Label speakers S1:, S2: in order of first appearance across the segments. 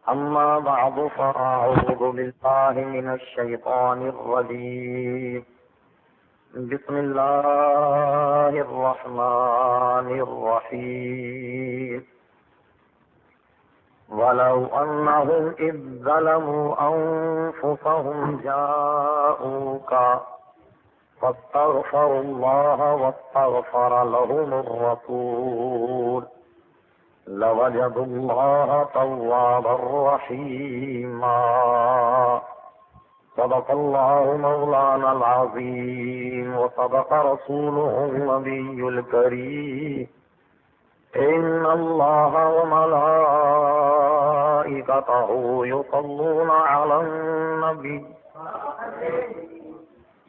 S1: أما بعد فأعوذ بالله من الشيطان الرجيم. بسم الله الرحمن الرحيم. ولو أنهم إذ ظلموا أنفسهم جاءوك فاستغفروا الله واستغفر لهم الرسول لوجدوا الله توابا رحيما. صدق الله مولانا العظيم وصدق رسوله النبي الكريم. إن الله وملائكته يصلون على النبي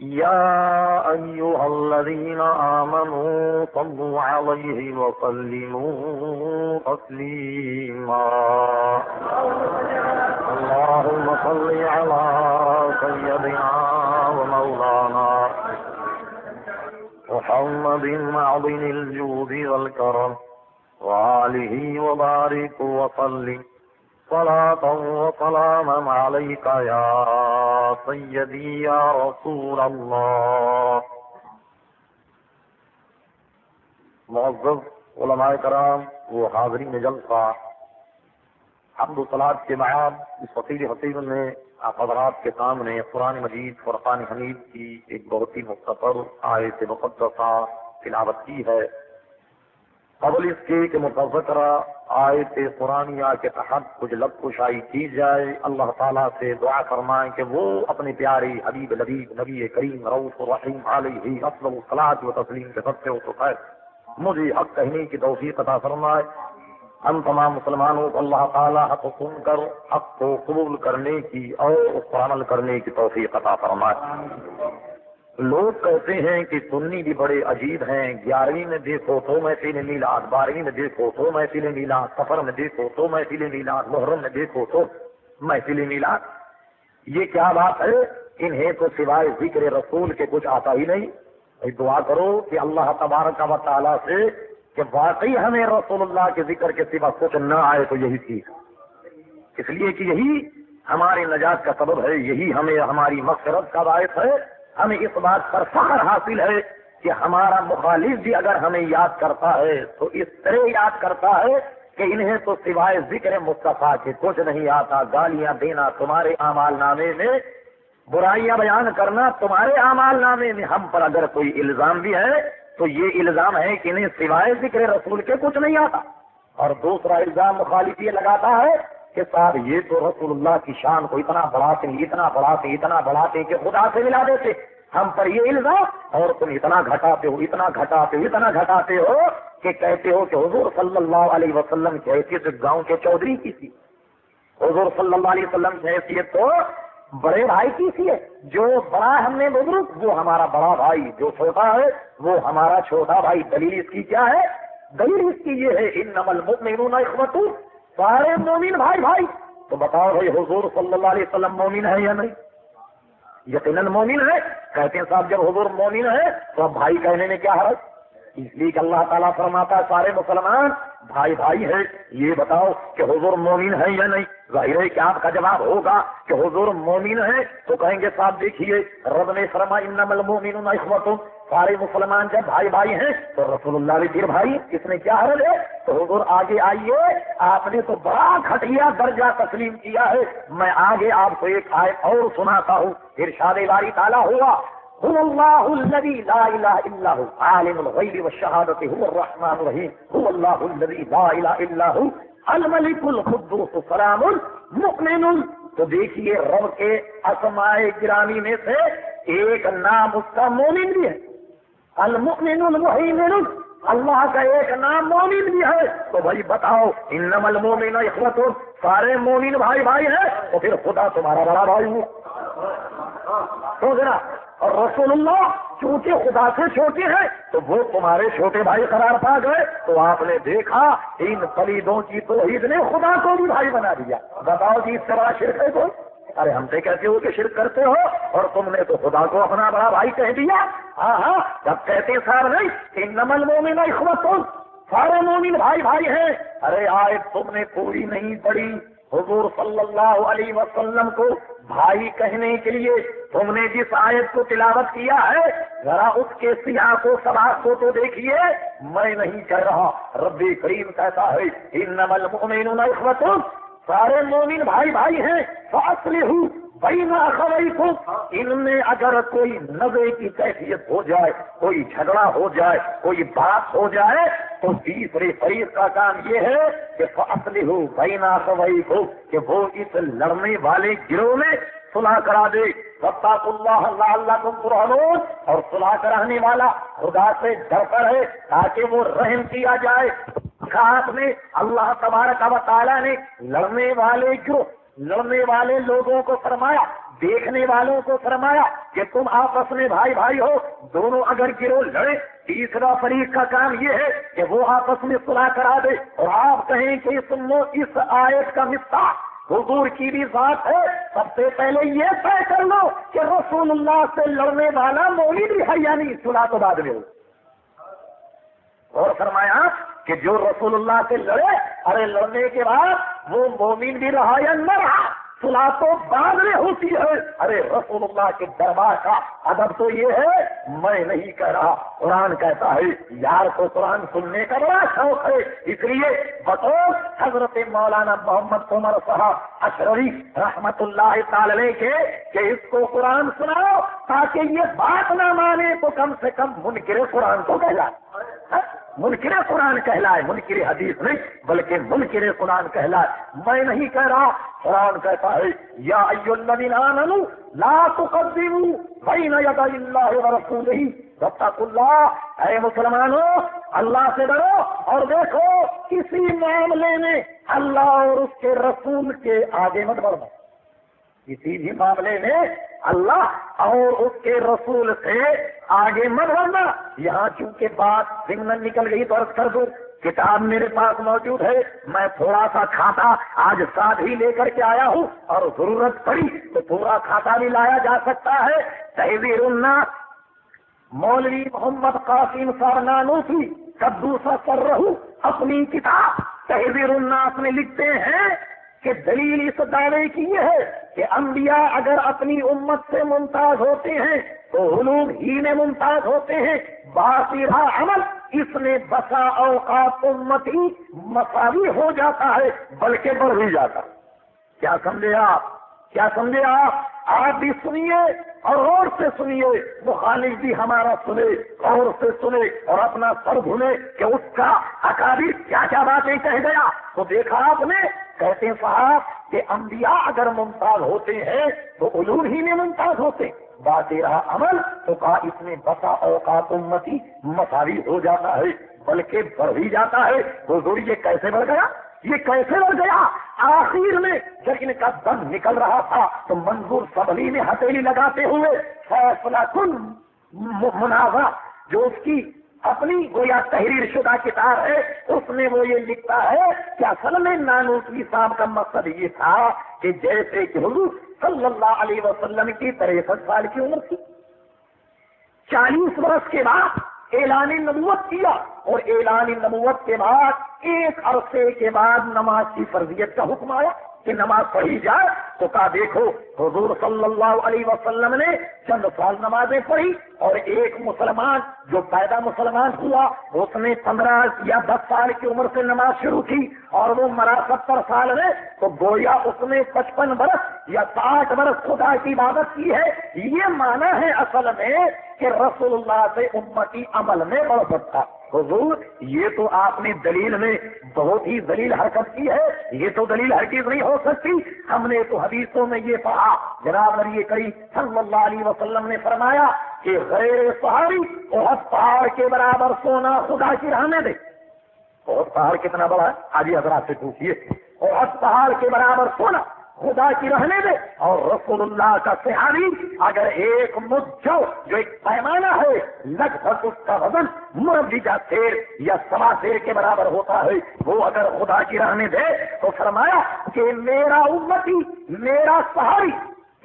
S1: يا أيها الذين آمنوا صلوا عليه وسلموا تسليما. اللهم صل على سيدنا ومولانا محمد معظم الجود والكرم وآله وبارك وسلم صلاة وسلاما عليك يا سيدي يا رسول الله. معزز علماء کرام و حاضرین جلسہ، حمد و صلات کے بعد اس وسیع حسین میں آپ حضرات کے سامنے قرآن مجید فرقان حمید کی ایک بہت ہی مختصر آیت مقدسہ تلاوت کی ہے. قبل اس کے کہ متذکرہ آیت قرآنیہ کے تحت کچھ لب کشائی کی جائے، اللہ تعالیٰ سے دعا فرمائیں کہ وہ اپنے پیارے حبیب لبیب نبی کریم رؤوف الرحیم علیہ افضل الصلاۃ و تسلیم کے سب سے خیر مجھے حق کہنے کی توفیق عطا فرمائے. ہم تمام مسلمانوں کو اللہ تعالیٰ حق سن کر حق کو قبول کرنے کی اور اس پر عمل کرنے کی توفیق عطا فرمائے. لوگ کہتے ہیں کہ سنی بھی بڑے عجیب ہیں، 11ویں میں دیکھو تو محفل میلاد، 12ویں میں دیکھو تو محفل میلاد، سفر میں دیکھو تو محفل میلاد، محرم میں دیکھو تو محفل میلاد. یہ کیا بات ہے؟ انہیں تو سوائے ذکر رسول کے کچھ آتا ہی نہیں. دعا کرو کہ اللہ تبارک و تعالیٰ سے کہ واقعی ہمیں رسول اللہ کے ذکر کے سوا کچھ نہ آئے تو یہی چیز، اس لیے کہ یہی ہماری نجات کا سبب ہے، یہی ہمیں ہماری مغفرت کا باعث ہے. ہمیں اس بات پر فخر حاصل ہے کہ ہمارا مخالف بھی اگر ہمیں یاد کرتا ہے تو اس طرح یاد کرتا ہے کہ انہیں تو سوائے ذکر مصطفیٰ کے کچھ نہیں آتا. گالیاں دینا تمہارے اعمال نامے میں، برائیاں بیان کرنا تمہارے اعمال نامے میں. ہم پر اگر کوئی الزام بھی ہے تو یہ الزام ہے کہ انہیں سوائے ذکر رسول کے کچھ نہیں آتا. اور دوسرا الزام مخالف یہ لگاتا ہے کہ صاحب یہ تو رسول اللہ کی شان کو اتنا بڑھاتے کہ خدا سے ملا دیتے. ہم پر یہ الزام، اور تم اتنا گھٹاتے ہو کہ کہتے ہو کہ حضور صلی اللہ علیہ وسلم کی حیثیت گاؤں کے چودھری کی تھی، حضور صلی اللہ علیہ وسلم کی حیثیت تو بڑے بھائی کی سی ہے. جو بڑا ہم نے بزرگ وہ ہمارا بڑا بھائی، جو چھوٹا ہے وہ ہمارا چھوٹا بھائی. دلیل اس کی کیا ہے؟ دلیل اس کی یہ ہے انما المؤمنون اخوۃ، سارے مومن بھائی بھائی. تو بتاؤ بھائی حضور صلی اللہ علیہ وسلم مومن ہے یا نہیں؟ یقیناً مومن ہے. کہتے ہیں صاحب جب حضور مومن ہے تو اب بھائی کہنے میں کیا حرج؟ اس لیے کہ اللہ تعالیٰ فرماتا ہے سارے مسلمان بھائی بھائی ہے. یہ بتاؤ کہ حضور مومن ہے یا نہیں؟ ظاہر ہے کہ آپ کا جواب ہوگا کہ حضور مومن ہے. تو کہیں گے صاحب دیکھیے رب نے فرمایا انما المؤمنون اخوۃ، سارے مسلمان جب بھائی بھائی ہیں تو رسول اللہ بھی پھر بھائی، اس میں کیا حرج ہے؟ تو حضور آگے آئیے، آپ نے تو بڑا گھٹیا درجہ تسلیم کیا ہے. میں آگے آپ کو ایک آیت اور سناتا ہوں. ارشاد باری تعالیٰ ہوا هو الله الذي لا اله الا هو عالم الغيب والشهادة هو الرحمن الرحيم هو الله الذي لا اله الا هو الملك القدوس السلام المؤمن. تو دیکھیے رب کے اسماء گرامی میں سے ایک نام اس کا مومن بھی ہے، المؤمن المهيمن. اللہ کا ایک نام مومن بھی ہے. تو بھائی بتاؤ انما المؤمنون اخوۃ، سارے مومن بھائی بھائی ہیں تو پھر خدا تمہارا بڑا بھائی ہو. تو ذرا اور رسول اللہ چونکہ خدا سے چھوٹے ہیں تو وہ تمہارے چھوٹے بھائی قرار پا گئے. تو آپ نے دیکھا ان پلیدوں کی توحید نے خدا کو بھی بھائی بنا دیا. بتاؤ جی اس سے بڑا شرک ہے کوئی؟ ارے ہم سے کہتے ہو کہ شرک کرتے ہو اور تم نے تو خدا کو اپنا بڑا بھائی کہہ دیا. ہاں جب کہتے صاحب نہیں انما المؤمنون اخوۃ، سارے مومن بھائی بھائی ہیں. ارے آیت تم نے پوری نہیں پڑھی. حضور صلی اللہ علیہ وسلم کو بھائی کہنے کے لیے تم نے جس آیت کو تلاوت کیا ہے ذرا اس کے سیاق و سباق کو تو دیکھیے. میں نہیں کہہ رہا، رب کریم کہتا ہے انما المؤمنون اخوة، سارے مومن بھائی بھائی ہیں. فاصلحوا بین اخویکم، ان میں اگر کوئی نزع کی کیفیت ہو جائے، کوئی جھگڑا ہو جائے، کوئی بات ہو جائے تو تیسرے فریق کا کام یہ ہے کہ فاصلحوا بین اخویکم، کہ وہ اس لڑنے والے گروہ میں صلح کرا دے. واتقوا اللہ لعلکم ترحمون، اور صلح کرانے والا خدا سے ڈرتا رہے تاکہ وہ رحم کیا جائے. آپ نے اللہ تبارک و تعالیٰ نے لڑنے والے گروہ، لڑنے والے لوگوں کو فرمایا، دیکھنے والوں کو فرمایا کہ تم آپس میں بھائی بھائی ہو. دونوں اگر گروہ لڑے تیسرا فریق کا کام یہ ہے کہ وہ آپس میں صلح کرا دے. اور آپ کہیں کہ اس آیت کا مفتاح حضور کی بھی ذات ہے. سب سے پہلے یہ طے کر لو کہ رسول اللہ سے لڑنے والا مومن بھی ہے یا نہیں، صلح تو بعد میں ہو. اور فرمایا کہ جو رسول اللہ سے لڑے، ارے لڑنے کے بعد وہ مومن بھی رہا یا نہ رہا، صلح تو بعد میں ہوتی ہے. ارے رسول اللہ کے دربار کا ادب تو یہ ہے، میں نہیں کہہ رہا، قرآن کہتا ہے. یار کو قرآن سننے کا بڑا شوق ہے، اس لیے بطور حضرت مولانا محمد عمر صاحب اشرری رحمت اللہ تعالی علیہ کے کہ اس کو قرآن سناؤ تاکہ یہ بات نہ مانے تو کم سے کم منکر قرآن کو کہلائے. منکر قرآن کہلائے، منکر حدیث نہیں بلکہ منکر قرآن کہلائے. میں نہیں کہہ رہا، قرآن کہتا ہے یا ایھا الذین آمنوا لا تقدموا بین یدی اللہ ورسولہ واتقوا اللہ. اے مسلمانوں، اللہ سے ڈرو اور دیکھو کسی معاملے میں اللہ اور اس کے رسول کے آگے مت بڑھنا. کسی بھی معاملے میں اللہ اور اس کے رسول سے آگے مت بڑھنا. یہاں چونکہ بات ضمن نکل گئی تو عرض کر دوں، کتاب میرے پاس موجود ہے، میں تھوڑا سا کھاتا آج ساتھ ہی لے کر کے آیا ہوں، اور ضرورت پڑی تو پورا کھاتا بھی لایا جا سکتا ہے. تحذیر الناس مولوی محمد قاسم سارنانوسی قدوس سرہ اپنی کتاب تحذیر الناس میں لکھتے ہیں کہ دلیل اس دعوے کی یہ ہے کہ انبیاء اگر اپنی امت سے ممتاز ہوتے ہیں تو علوم ہی میں ممتاز ہوتے ہیں. باطرہ عمل اس میں بسا اوقات امتی مساوی ہو جاتا ہے بلکہ بڑھ بھی جاتا. کیا سمجھے آپ؟ کیا سمجھے آپ؟ آپ بھی سنیے اور غور سے سنیے، مخالف بھی ہمارا سنے، غور سے سنے اور اپنا سر دھنے کہ اس کا اکابر کیا کیا باتیں کہہ گیا. تو دیکھا آپ نے، کہتے ہیں صاحب کہ انبیاء اگر ممتاز ہوتے ہیں تو علوم ہی میں ممتاز ہوتے ہیں. بات رہا عمل تو کہا اس میں بسا اوقات امتی مساوی ہو جاتا ہے بلکہ بڑھ بھی جاتا ہے. حضور یہ کیسے بڑھ گیا؟ یہ کیسے بڑھ گیا؟ آخر میں جب ان کا دم نکل رہا تھا تو منظور سبلی میں ہتھیلی لگاتے ہوئے فیصلہ کن منازع جو اس کی اپنی گویا تحریر شدہ کتاب ہے اس میں وہ یہ لکھتا ہے کہ اصل میں نانوتوی صاحب کا مقصد یہ تھا کہ جیسے کہ حضور صلی اللہ علیہ وسلم کی 63 سال کی عمر تھی، 40 برس کے بعد اعلان نبوت کیا، اور اعلان نبوت کے بعد ایک عرصے کے بعد نماز کی فرضیت کا حکم آیا کہ نماز پڑھی جائے. تو کہا دیکھو حضور صلی اللہ علیہ وسلم نے چند سال نمازیں پڑھی، اور ایک مسلمان جو پیدا مسلمان ہوا اس نے 15 یا 10 سال کی عمر سے نماز شروع کی اور وہ مرا 70 سال میں، تو گویا اس نے 55 برس یا 60 برس خدا کی عبادت کی ہے. یہ معنی ہے اصل میں کہ رسول اللہ سے امتی عمل میں بڑھ سکتا. حضور یہ تو آپ نے دلیل میں بہت ہی دلیل حرکت کی ہے، یہ تو دلیل ہرگز نہیں ہو سکتی. ہم نے تو حدیثوں میں یہ پڑھا، جناب نبی کریم صلی اللہ علیہ وسلم نے فرمایا کہ غیر صحابی احد پہاڑ کے برابر سونا خدا کی راہ میں دے. احد پہاڑ کتنا بڑا ہے؟ آج حضرات سے پوچھیے. احد پہاڑ کے برابر سونا خدا کی رہنے دے. اور رسول اللہ کا صحابی اگر ایک مجھو جو ایک پیمانہ ہے لگ بھگ اس کا وزن مربجہ سیر یا سوا سیر کے برابر ہوتا ہے، وہ اگر خدا کی رہنے دے تو فرمایا کہ میرا امتی میرا صحابی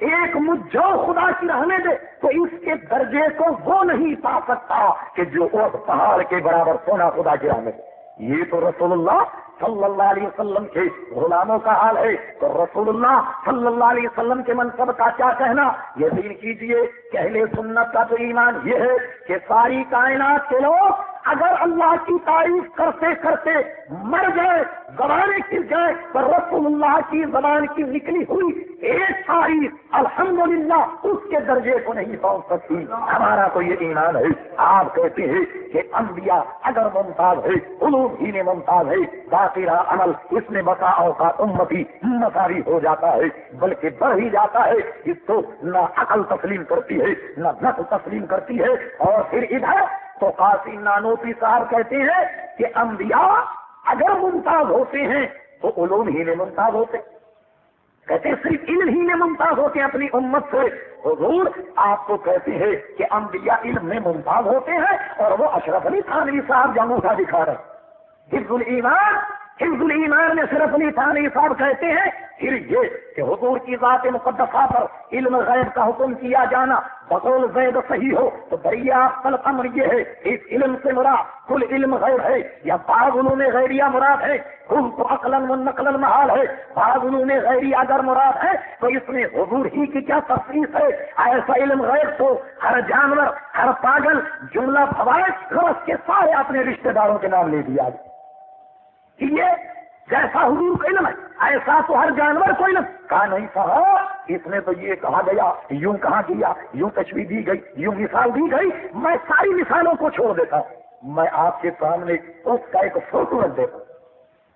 S1: ایک مجھو خدا کی رہنے دے تو اس کے درجے کو وہ نہیں پا سکتا کہ جو اس پہاڑ کے برابر سونا خدا کی رہنے دے. یہ تو رسول اللہ صلی اللہ علیہ وسلم کے غلاموں کا حال ہے، تو رسول اللہ صلی اللہ علیہ وسلم کے منصب کا کیا کہنا؟ یقین کیجئے کہ اہل سنت کا تو ایمان یہ ہے کہ ساری کائنات کے لوگ اگر اللہ کی تعریف کرتے کرتے مر گئے، زبانیں کھل جائے، تو رسول اللہ کی زبان کی نکلی ہوئی ایک تعریف الحمدللہ اس کے درجے کو نہیں پہنچ سکتی۔ ہمارا تو یہ ایمان ہے۔ آپ کہتے ہیں کہ انبیاء اگر ممتاز ہے، علوم ہی میں ممتاز ہے، باقی رہا عمل، اس میں بسا اوقات امتی مساوی ہو جاتا ہے، بلکہ بڑھ ہی جاتا ہے۔ اس کو نہ عقل تسلیم کرتی ہے، نہ نقل تسلیم کرتی ہے۔ اور پھر ادھر تو قاسم نانوتوی صاحب کہتے ہیں کہ انبیاء اگر ممتاز ہوتے ہیں تو علوم ہی میں ممتاز ہوتے، کہتے ہیں صرف علم ہی میں ممتاز ہوتے ہیں اپنی امت سے۔ حضور آپ تو کہتے ہیں کہ انبیاء علم میں ممتاز ہوتے ہیں، اور وہ اشرف علی تھانوی صاحب جانوٹا دکھا رہے۔ حفظ الایمان میں اشرف علی تھانوی صاحب کہتے ہیں پھر یہ کہ حضور کی ذات مقدسہ پر علم غیب کا حکم کیا جانا بقول زید صحیح ہو تو دریافت الامر یہ ہے، اس علم سے مراد کل علم غیب ہے یا بعض علوم غیریہ مراد ہے؟ کل تو عقلاً و نقلاً محال ہے، بعض علوم غیریہ اگر مراد ہے تو اس میں حضور ہی کی کیا تخصیص ہے؟ ایسا علم غیب تو ہر جانور، ہر پاگل، جملہ فوائد رس کے سارے اپنے رشتہ داروں کے نام لے دیا کہ یہ جیسا حضور کا علم ہے ایسا تو ہر جانور کو علم کہا نہیں صاحب، اس نے تو یہ کہا گیا، یوں کہا گیا، یوں تشبیہ دی گئی، یوں مثال دی گئی۔ میں ساری مثالوں کو چھوڑ دیتا ہوں، میں آپ کے سامنے اس کا ایک فوٹو رکھ دیتا ہوں،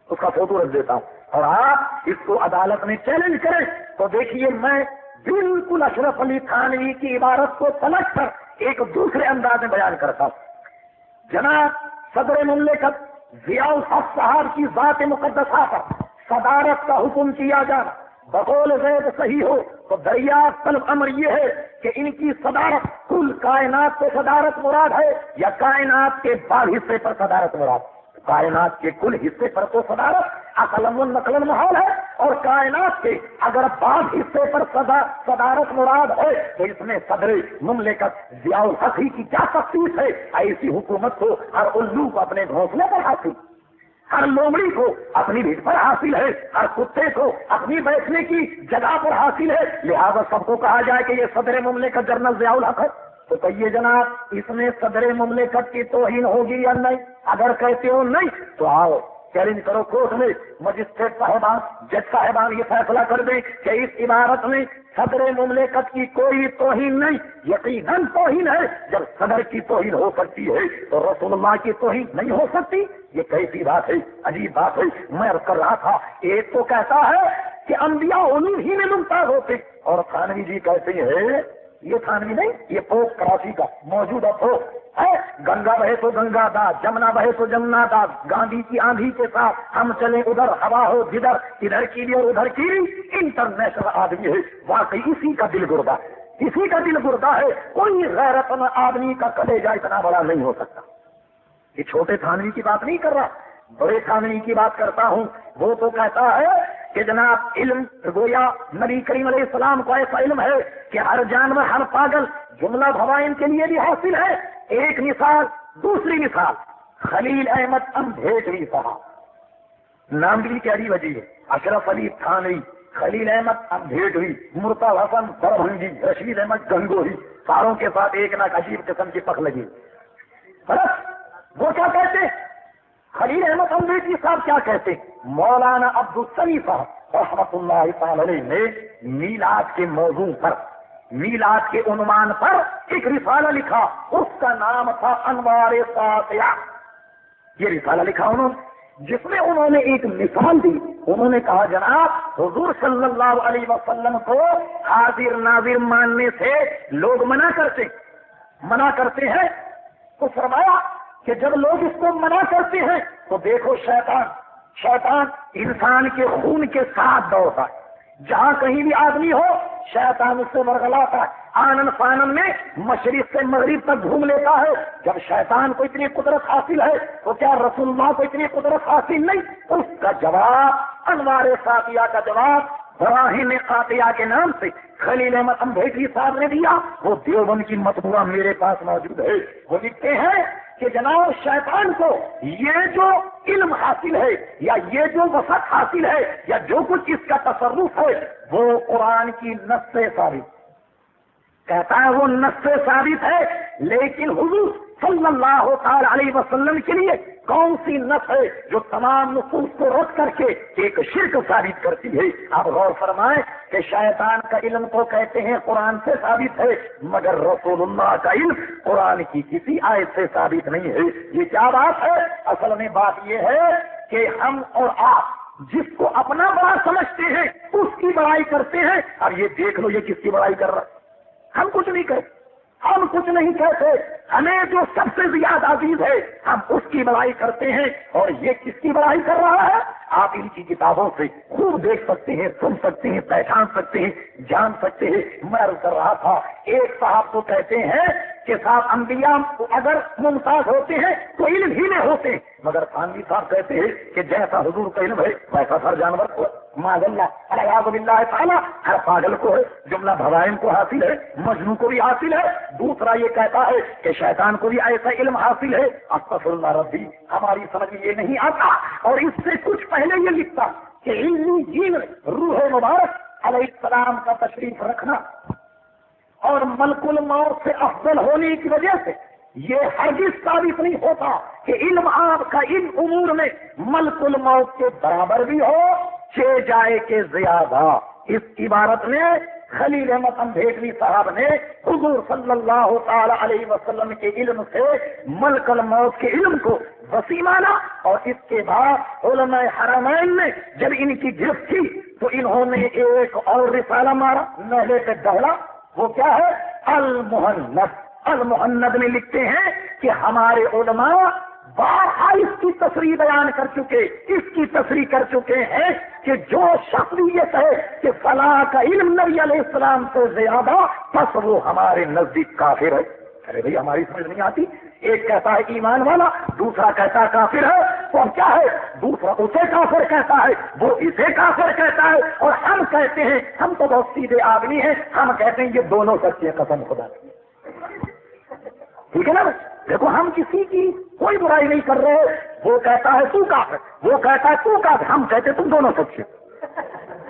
S1: اس کا فوٹو رکھ دیتا ہوں، اور آپ اس کو عدالت میں چیلنج کریں تو دیکھیے میں بالکل اشرف علی تھانوی کی عبارت کو پلٹ کر ایک دوسرے انداز میں بیان کرتا ہوں۔ جناب صدر مملکت ضیاء الحق صاحب کی ذات مقدسہ پر صدارت کا حکم کیا جانا بقول زید صحیح ہو تو دریافت الامر یہ ہے کہ ان کی صدارت کل کائنات سے صدارت مراد ہے یا کائنات کے بعض حصے پر صدارت مراد؟ کائنات کے کل حصے پر تو صدارت عقلاً و نقلاً محال ہے، اور کائنات کے اگر بعض حصے پر صدارت مراد ہے تو اس میں صدر مملکت ضیاء الحق کی کیا تخصیص ہے؟ ایسی حکومت کو ہر الو کو اپنے گھونسلے پر حاصل، ہر لومڑی کو اپنی بھیڑ پر حاصل ہے، ہر کتے کو اپنی بیٹھنے کی جگہ پر حاصل ہے، لہذا سب کو کہا جائے کہ یہ صدر مملکت جنرل ضیاء الحق ہے۔ تو کہیے جناب اس میں صدر مملکت کی توہین ہوگی یا نہیں؟ اگر کہتے ہو نہیں تو آؤ چیلنج کرو کورٹ میں، مجسٹریٹ صاحبان، جج صاحبان یہ فیصلہ کر دیں کہ اس عبارت میں صدر مملکت کی کوئی توہین نہیں۔ یقیناً توہین ہے، جب صدر کی توہین ہو سکتی ہے تو رسول اللہ کی توہین نہیں ہو سکتی؟ یہ کیسی بات ہے، عجیب بات ہے۔ میں عرض کر رہا تھا ایک تو کہتا ہے کہ انبیاء علوم ہی میں ممتاز ہوتے، اور تھانوی جی کہتے ہیں، یہ تھانوی نہیں، یہ پوپ کراچی کا موجودہ پوپ ہے، گنگا بہے تو گنگا داس، جمنا بہے تو جمنا داس، گاندھی کی آندھی کے ساتھ ہم چلیں ادھر، ہوا ہو جدھر، ادھر کی بھی اور ادھر کی بھی، انٹرنیشنل آدمی ہے۔ واقعی اسی کا دل گردہ، اسی کا دل گردہ ہے، کوئی غیرت مند آدمی کا کلیجہ اتنا بڑا نہیں ہو سکتا۔ یہ چھوٹے تھانوی کی بات نہیں کر رہا، بڑے تھانوی کی بات کرتا ہوں۔ وہ تو کہتا ہے کہ جناب علم گویا نبی کریم علیہ السلام کو ایسا علم ہے کہ ہر جانور، ہر پاگل، جملہ بھوائن کے لیے بھی حاصل ہے۔ ایک مثال، دوسری مثال خلیل احمد امبھیٹوی صاحب، نام بھی کیا وجہ ہے، اشرف علی تھانوی، خلیل احمد امبھیٹوی، مرتضی حسن دربھنگی، رشید احمد گنگوہی، ساروں کے ساتھ ایک نہ عجیب قسم کی پک لگی۔ بس وہ کیا کہتے، خلیل احمد امبھیٹوی صاحب کیا کہتے، مولانا عبدالسمی صاحب رحمۃ اللہ تعالی علیہ نے میلاد کے موضوع پر، میلاد کے عنوان پر ایک رسالہ لکھا، اس کا نام تھا انوار ساطعہ۔ یہ رسالہ لکھا انہوں نے، جس میں انہوں نے ایک مثال دی۔ انہوں نے کہا جناب حضور صلی اللہ علیہ وسلم کو حاضر ناظر ماننے سے لوگ منع کرتے ہیں۔ تو فرمایا کہ جب لوگ اس کو منع کرتے ہیں تو دیکھو شیطان انسان کے خون کے ساتھ دوڑتا ہے، جہاں کہیں بھی آدمی ہو شیطان اس سے ورغلاتا ہے، آنن فانن میں مشرق سے مغرب تک گھوم لیتا ہے۔ جب شیطان کو اتنی قدرت حاصل ہے تو کیا رسول اللہ کو اتنی قدرت حاصل نہیں؟ اس کا جواب انوار ساطعہ کا جواب براہین قاطعہ کے نام سے خلیل احمد امبھیٹوی صاحب نے دیا۔ وہ دیوبند کی مطبوعہ میرے پاس موجود ہے۔ وہ لکھتے ہیں کہ جناب شیطان کو یہ جو علم حاصل ہے یا یہ جو وسعت حاصل ہے یا جو کچھ اس کا تصرف ہے وہ قرآن کی نص سے ثابت کہتا ہے، وہ نص سے ثابت ہے، لیکن حضور صلی اللہ تعالی علیہ وسلم کے لیے کون سی نص ہے جو تمام نصوص کو رد کر کے ایک شرک ثابت کرتی ہے؟ آپ غور فرمائیں کہ شیطان کا علم تو کہتے ہیں قرآن سے ثابت ہے، مگر رسول اللہ کا علم قرآن کی کسی آیت سے ثابت نہیں ہے۔ یہ کیا بات ہے؟ اصل میں بات یہ ہے کہ ہم اور آپ جس کو اپنا بڑا سمجھتے ہیں اس کی بڑائی کرتے ہیں، اور یہ دیکھ لو یہ کس کی بڑائی کر رہا ہے؟ ہم کچھ نہیں کہتے، ہم کچھ نہیں کہتے، ہمیں جو سب سے زیادہ عزیز ہے ہم اس کی بڑائی کرتے ہیں، اور یہ کس کی بڑائی کر رہا ہے؟ آپ ان کی کتابوں سے خوب دیکھ سکتے ہیں، سن سکتے ہیں، پہچان سکتے ہیں، جان سکتے ہیں۔ میں عرض کر رہا تھا، ایک صاحب تو کہتے ہیں کہ صاحب انبیاء اگر ممتاز ہوتے ہیں تو علم ہی میں ہوتے ہیں، مگر خانوی صاحب کہتے ہیں کہ جیسا حضور کا علم ہے ویسا ہر جانور کو معاذ اللہ الیاذ باللہ تعالی ہر پاگل کو ہے، جملہ بھوائن کو حاصل ہے، مجنون کو بھی حاصل ہے۔ دوسرا یہ کہتا ہے کہ شیطان کو بھی ایسا علم حاصل ہے، استغفر اللہ ربی، ہماری سمجھ یہ نہیں آتا۔ اور اس سے کچھ پہلے یہ لکھتا کہ علمی جین روح مبارک علیہ السلام کا تشریف رکھنا اور ملک الموت سے افضل ہونے کی وجہ سے یہ ہرگز ثابت نہیں ہوتا کہ علم آپ کا ان امور میں ملک الموت کے برابر بھی ہو، چھ جائے کے زیادہ۔ اس عبارت میں خلیل احمد اندھیٹوی صاحب نے حضور صلی اللہ تعالی علیہ وسلم کے علم سے ملک الموت کے علم کو وسیع مانا، اور اس کے بعد علماء حرمین نے جب ان کی گرفت تھی تو انہوں نے ایک اور رسالہ مارا نہلے پہ دہلا، وہ کیا ہے؟ المہند۔ المہند میں لکھتے ہیں کہ ہمارے علماء بارہا اس کی تصریح بیان کر چکے، اس کی تصریح کر چکے ہیں کہ جو شخص یہ کہے کہ فلاں کا علم نبی علیہ السلام سے زیادہ بس وہ ہمارے نزدیک کافر ہے۔ ارے بھائی ہماری سمجھ نہیں آتی، ایک کہتا ہے ایمان والا، دوسرا کہتا ہے کافر ہے، تو کیا ہے؟ دوسرا اسے کافر کہتا ہے، وہ اسے کافر کہتا ہے، اور ہم کہتے ہیں، ہم تو بہت سیدھے آدمی ہیں، ہم کہتے ہیں یہ دونوں سچے، قسم خدا کی۔ ٹھیک ہے نا؟ دیکھو ہم کسی کی کوئی برائی نہیں کر رہے، وہ کہتا ہے تو کافر، وہ کہتا ہے تو کافر، ہم کہتے تم دونوں سچے،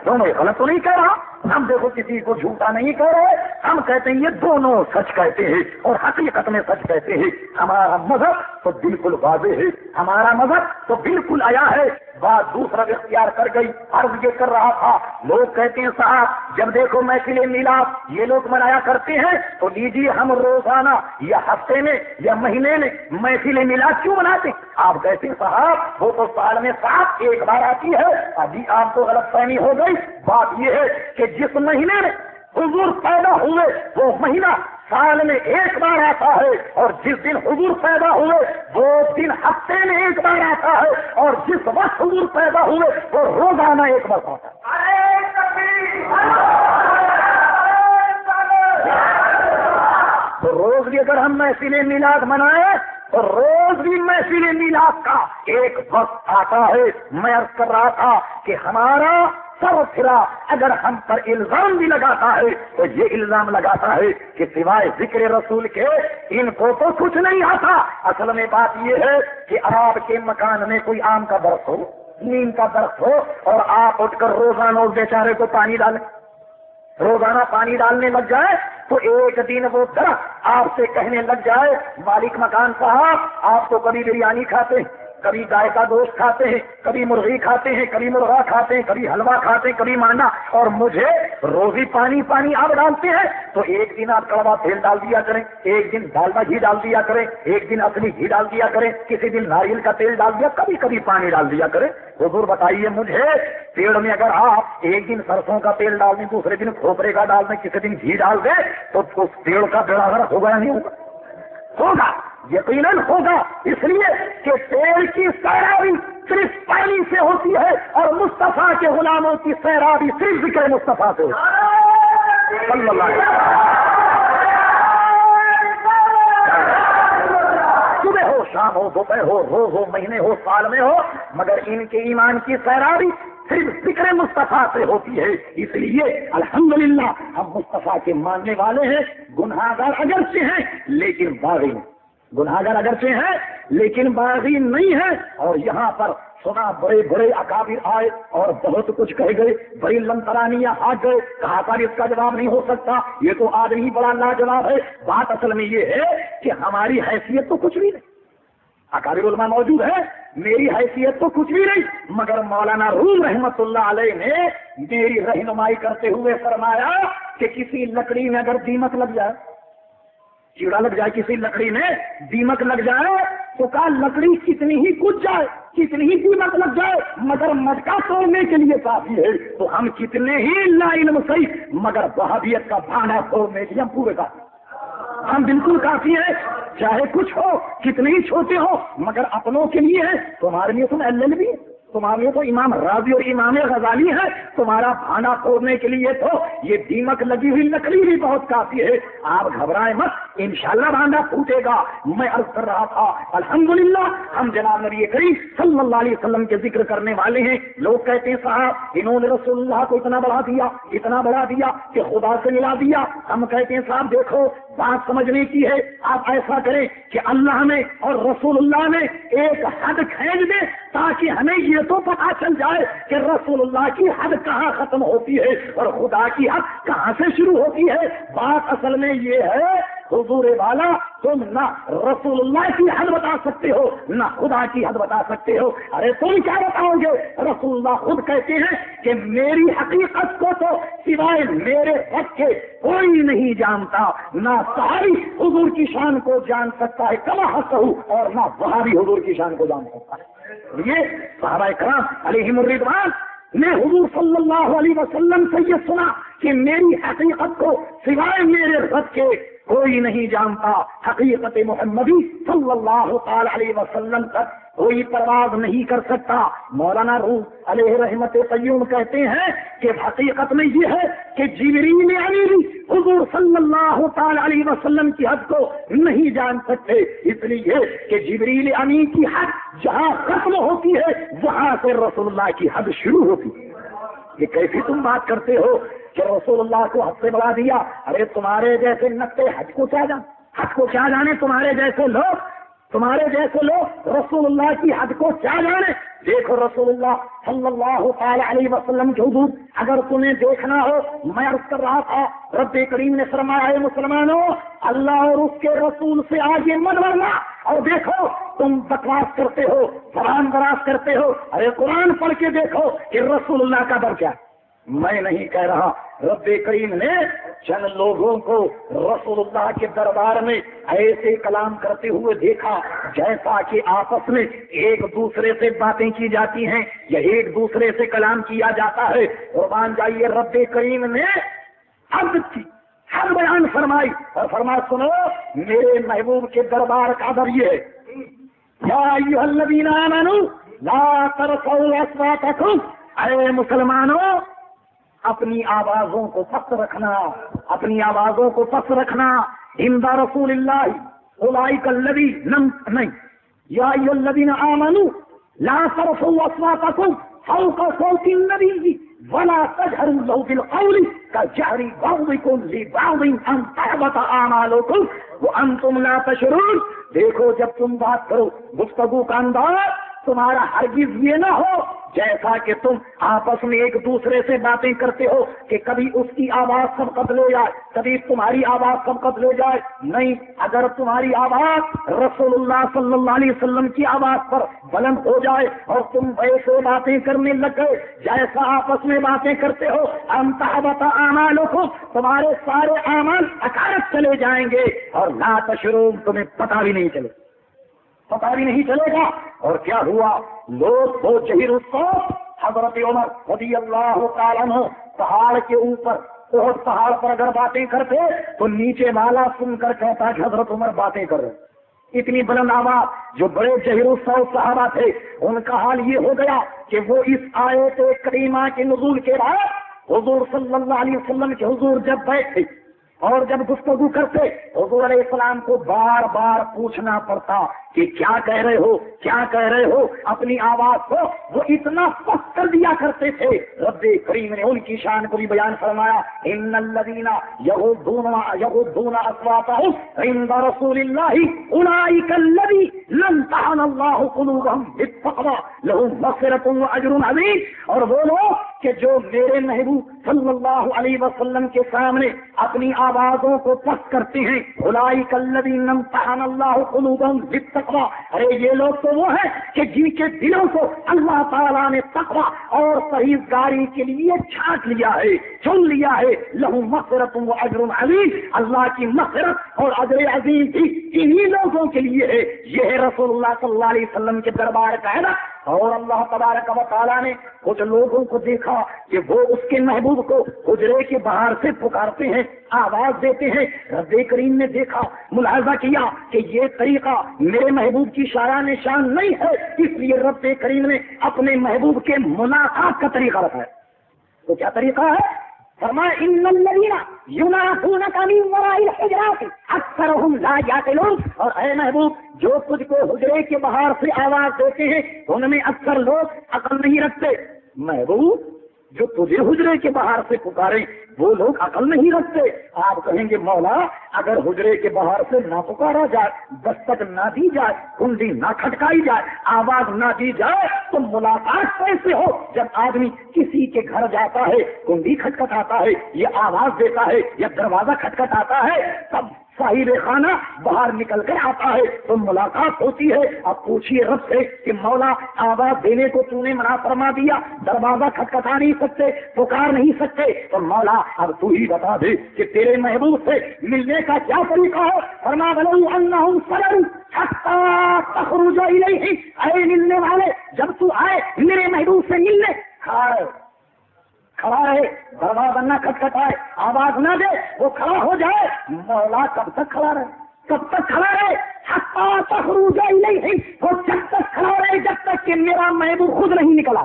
S1: دونوں غلط تو نہیں کہہ رہا۔ ہم دیکھو کسی کو جھوٹا نہیں کہہ رہے، ہم کہتے ہیں یہ دونوں سچ کہتے ہیں اور حقیقت میں سچ کہتے ہیں۔ ہمارا مذہب تو بالکل واضح ہے، ہمارا مذہب تو بالکل آیا ہے۔ بات دوسرا اختیار کر گئی، عرض یہ کر رہا تھا، لوگ کہتے ہیں صاحب جب دیکھو محفل میلاد یہ لوگ منایا کرتے ہیں تو لیجیے ہم روزانہ یا ہفتے میں یا مہینے میں محفل میلاد کیوں مناتے ہیں؟ آپ کہتے ہیں صاحب وہ تو سال میں 7 ایک بار آتی ہے۔ ابھی آپ کو غلط فہمی ہو گئی، بات یہ ہے کہ جس مہینے میں حضور پیدا ہوئے وہ مہینہ سال میں ایک بار آتا ہے، اور جس دن حضور پیدا ہوئے وہ دن ہفتے میں ایک بار آتا ہے، اور جس وقت حضور پیدا ہوئے وہ روزانہ ایک بار آتا ہے۔ تو روز بھی اگر ہم محفل میلاد منائیں تو روز بھی محفل میلاد کا ایک وقت آتا ہے۔ میں عرض کر رہا تھا کہ ہمارا سر پھرا اگر ہم پر الزام بھی لگاتا ہے تو یہ الزام لگاتا ہے کہ سوائے ذکر رسول کے ان کو تو کچھ نہیں آتا۔ اصل میں بات یہ ہے کہ آپ کے مکان میں کوئی آم کا درخت ہو، نیم کا درخت ہو، اور آپ اٹھ کر روزانہ اس بیچارے کو پانی ڈالیں، روزانہ پانی ڈالنے لگ جائے تو ایک دن وہ درخت آپ سے کہنے لگ جائے مالک مکان صاحب آپ تو کبھی بریانی کھاتے ہیں، کبھی گائے کا گوشت کھاتے ہیں، کبھی مرغی کھاتے ہیں، کبھی مرغا کھاتے ہیں، کبھی حلوہ کھاتے ہیں، کبھی مانڈا، اور مجھے روزی پانی پانی آپ ڈالتے ہیں، تو ایک دن آپ کڑوا تیل ڈال دیا کریں، ایک دن ڈالڈا گھی ڈال دیا کریں، ایک دن اصلی گھی ڈال دیا کریں، کسی دن ناریل کا تیل ڈال دیا، کبھی کبھی پانی ڈال دیا کریں۔ حضور بتائیے مجھے پیڑ میں اگر آپ ایک دن سرسوں کا تیل ڈال دیں، دوسرے دن کھوپرے کا ڈال دیں، کسی دن گھی ڈال دیں، تو اس پیڑ کا بیڑا غرق ہوگا یا نہیں ہوگا؟ ہوگا، یقیناً ہوگا، اس لیے کہ پیڑ کی سیرابی صرف پانی سے ہوتی ہے اور مصطفیٰ کے غلاموں کی سیرابی صرف ذکر مصطفیٰ سے ہوتی ہے صلی اللہ علیہ وسلم۔ صبح ہو، شام ہو، دوپہر ہو، روز ہو، مہینے ہو، سال میں ہو، مگر ان کے ایمان کی سیرابی صرف ذکر مصطفیٰ سے ہوتی ہے۔ اس لیے الحمدللہ ہم مصطفیٰ کے ماننے والے ہیں، گناہگار اگرچہ ہیں لیکن باغی ہیں،
S2: گناہگار اگرچہ ہیں لیکن باغی نہیں ہے. اور یہاں پر سنا بڑے بڑے اکابر آئے اور بہت کچھ کہہ گئے, بڑی لمترانیاں ہاتھ گئے, کہا پر اس کا جواب نہیں ہو سکتا, یہ تو آدمی بڑا لاجواب ہے. بات اصل میں یہ ہے کہ ہماری حیثیت تو کچھ بھی نہیں. اکابر علماء موجود ہے, میری حیثیت تو کچھ بھی نہیں, مگر مولانا روم رحمت اللہ علیہ نے میری رہنمائی کرتے ہوئے فرمایا کہ کسی لکڑی میں اگر دیمک لگ جائے, کیڑا لگ جائے, کسی لکڑی میں دیمک لگ جائے تو کہا لکڑی کتنی ہی کچھ جائے, کتنی ہی دیمک لگ جائے, مگر مٹکا توڑنے کے لیے کافی ہے. تو ہم کتنے ہی لا علم صحیح, مگر وہابیت کا بھانا توڑنے کے لیے ہم پورے کافی, ہم بالکل کافی ہیں. چاہے کچھ ہو, کتنے ہی چھوٹے ہو, مگر اپنوں کے لیے ہے. تمہارے لیے تم ایل ایل بھی ہے, تمہارے لیے تو امام راضی اور امام غزالی ہے, تمہارا بھانا توڑنے کے لیے تو یہ دیمک لگی ہوئی لکڑی بھی بہت کافی ہے. آپ گھبرائیں مت, انشاءاللہ بھانا پھوٹے گا. میں عرض کر رہا تھا الحمدللہ ہم جناب نبی کریم صلی اللہ علیہ وسلم کے ذکر کرنے والے ہیں. لوگ کہتے ہیں صاحب انہوں نے رسول اللہ کو اتنا بڑھا دیا, اتنا بڑھا دیا کہ خدا سے ملا دیا. ہم کہتے ہیں صاحب دیکھو بات سمجھنے کی ہے, آپ ایسا کریں کہ اللہ نے اور رسول اللہ نے ایک حد کھینچ دے تاکہ ہمیں یہ تو پتا چل جائے کہ رسول اللہ کی حد کہاں ختم ہوتی ہے اور خدا کی حد کہاں سے شروع ہوتی ہے. بات اصل میں یہ ہے حضور والا, تم نہ رسول اللہ کی حد بتا سکتے ہو نہ خدا کی حد بتا سکتے ہو. ارے تم کیا بتاؤ گے؟ رسول اللہ خود کہتے ہیں کہ میری حقیقت کو تو سوائے میرے رب کے کوئی نہیں جانتا, نہ صحابی حضور کی شان کو جان سکتا ہے کما حسہ, اور نہ وہابی حضور کی شان کو جان سکتا ہے. یہ صحابہ کرام علیہم الرضوان نے حضور صلی اللہ علیہ وسلم سے یہ سنا کہ میری حقیقت کو سوائے میرے رب کے کوئی نہیں جانتا. حقیقت محمدی صلی اللہ تعالی علیہ وسلم تک کوئی پرواز نہیں کر سکتا. مولانا روم علیہ رحمت قیوم کہتے ہیں کہ حقیقت میں یہ ہے کہ جبریل امین حضور صلی اللہ تعالی علیہ وسلم کی حد کو نہیں جان سکتے, اس لیے کہ جبریل امین کی حد جہاں ختم ہوتی ہے وہاں سے رسول اللہ کی حد شروع ہوتی ہے. یہ کیسی تم بات کرتے ہو کہ رسول اللہ کو حد سے بڑھا دیا؟ ارے تمہارے جیسے نقطے حد کو کیا جانے, حد کو کیا جانے تمہارے جیسے لوگ رسول اللہ کی حد کو کیا جانے. دیکھو رسول اللہ صلی اللہ تعالی علیہ وسلم کے حدود اگر تمہیں دیکھنا ہو, میں عرض کر رہا تھا رب کریم نے فرمایا ہے مسلمانوں اللہ اور اس کے رسول سے آگے مت بڑھنا. اور دیکھو تم بکواس کرتے ہو, قرآن براز کرتے ہو, ارے قرآن پڑھ کے دیکھو کہ رسول اللہ کا در کیا. میں نہیں کہہ رہا, رب کریم نے چند لوگوں کو رسول اللہ کے دربار میں ایسے کلام کرتے ہوئے دیکھا جیسا کہ آپس میں ایک دوسرے سے باتیں کی جاتی ہیں یا ایک دوسرے سے کلام کیا جاتا ہے. قربان جائیے رب کریم نے حد کی حد بیان فرمائی اور فرمایا سنو میرے محبوب کے دربار کا ادب یہ ہے, یا ایھا الذین آمنوا لا ترفعوا اصواتکم, اے مسلمانوں اپنی آوازوں کو پست رکھنا, اپنی آوازوں کو پست رکھنا. عند رسول اللہ اولئک الذین نہیں, یا ایھا الذین آمنوا لا ترفعوا اصواتکم فوق صوت النبی ولا تجهروا له بالقول كجهر بعضكم لبعض ان تحبط اعمالكم وانتم لا تشعرون. دیکھو جب تم بات کرو گفتگو کا انداز تمہارا ہرگز یہ نہ ہو جیسا کہ تم آپس میں ایک دوسرے سے باتیں کرتے ہو کہ کبھی اس کی آواز سبقت لے جائے, کبھی تمہاری آواز سبقت لے جائے. نہیں, اگر تمہاری آواز رسول اللہ صلی اللہ علیہ وسلم کی آواز پر بلند ہو جائے اور تم ویسے باتیں کرنے لگ گئے جیسا آپس میں باتیں کرتے ہو, انتحبط اعمالکم, تمہارے سارے اعمال اکارت چلے جائیں گے اور لا تشعرون, تمہیں پتہ بھی نہیں چلے گا. اور کیا ہوا, لوگ وہ جہیر الصوت حضرت عمر رضی اللہ تعالیٰ عنہ پہاڑ کے اوپر احد پہاڑ پر اگر باتیں کرتے تو نیچے والا سن کر کہتا کہ حضرت عمر باتیں کر رہے. اتنی بلند آواز جو بڑے جہیر الصوت صحابہ تھے ان کا حال یہ ہو گیا کہ وہ اس آیت کریمہ کے نزول کے بعد حضور صلی اللہ علیہ وسلم کے حضور جب بیٹھے اور جب گفتگو کرتے حضور علیہ السلام کو بار بار پوچھنا پڑتا کہ کیا کہہ رہے ہو، کیا کہہ رہے ہو، اپنی آواز کو وہ اتنا پست کر دیا کرتے تھے۔ رب کریم نے ان کی شان کو بھی بیان فرمایا، ان الذین یغضون اصواتهم عند رسول اللہ اولئک الذین امتحن اللہ قلوبهم بالتقوی لهم مغفرۃ واجر عظیم۔ اور وہ لوگ کہ جو میرے محبوب صلی اللہ علیہ وسلم کے سامنے اپنی آوازوں کو پست کرتے ہیں، اولئک الذین امتحن اللہ قلوبهم بالتقوی، ارے یہ لوگ تو وہ ہیں کہ جن کے دلوں کو اللہ تعالیٰ نے تقوی اور پرہیزگاری کے لیے چھانٹ لیا ہے، چن لیا ہے۔ لہم مغفرۃ واجر عظیم، اللہ کی مغفرت اور اجر عظیم بھی انہی لوگوں کے لیے ہے۔ یہ ہے رسول اللہ صلی اللہ علیہ وسلم کے دربار کا ہے نا۔ اور اللہ تبارک و تعالیٰ نے کچھ لوگوں کو دیکھا کہ وہ اس کے محبوب کو حجرے کے باہر سے پکارتے ہیں، آواز دیتے ہیں۔ رب کریم نے دیکھا، ملاحظہ کیا کہ یہ طریقہ میرے محبوب کی شایان شان نہیں ہے، اس لیے رب کریم نے اپنے محبوب کے ملاقات کا طریقہ رکھا ہے۔ تو کیا طریقہ ہے؟ فرمایا ان الذین ینادونک من وراء الحجرات اکثرهم لا یعقلون، اور اے محبوب جو تجھ کو حجرے کے باہر سے آواز دیتے ہیں ان میں اکثر لوگ عقل نہیں رکھتے۔ محبوب جو تجھے حجرے کے باہر سے پکارے وہ لوگ عقل نہیں رکھتے۔ آپ کہیں گے مولا اگر حجرے کے باہر سے نہ پکارا جائے، دستک نہ دی جائے، کنڈی نہ کھٹکائی جائے، آواز نہ دی جائے تو ملاقات کیسے ہو؟ جب آدمی کسی کے گھر جاتا ہے، کنڈی کھٹکھٹاتا ہے، یہ آواز دیتا ہے یا دروازہ کھٹکھٹاتا ہے، تب صاحب خانہ باہر نکل کر آتا ہے تو ملاقات ہوتی ہے۔ اب پوچھیے رب سے کہ مولا آواز دینے کو تو نے منع فرما دیا، دروازہ کھٹکھٹا نہیں سکتے، پکار نہیں سکتے، تو مولا اب تو ہی بتا دے کہ تیرے محبوب سے ملنے کا کیا طریقہ ہے؟ فرما بلو انہم صبروا حتی تخرج الیہ، اے ملنے والے جب تو آئے میرے محبوب سے ملنے، کھڑا رہے، دروازہ نہ کھٹکھٹائے، آواز نہ دے، وہ کھڑا ہو جائے۔ مولا کب تک کھڑا رہے؟ کب تک کھڑا رہے؟ حتی تخرج الیہ، وہ جب تک کھڑا رہے جب تک کہ میرا محبوب خود نہیں نکلا۔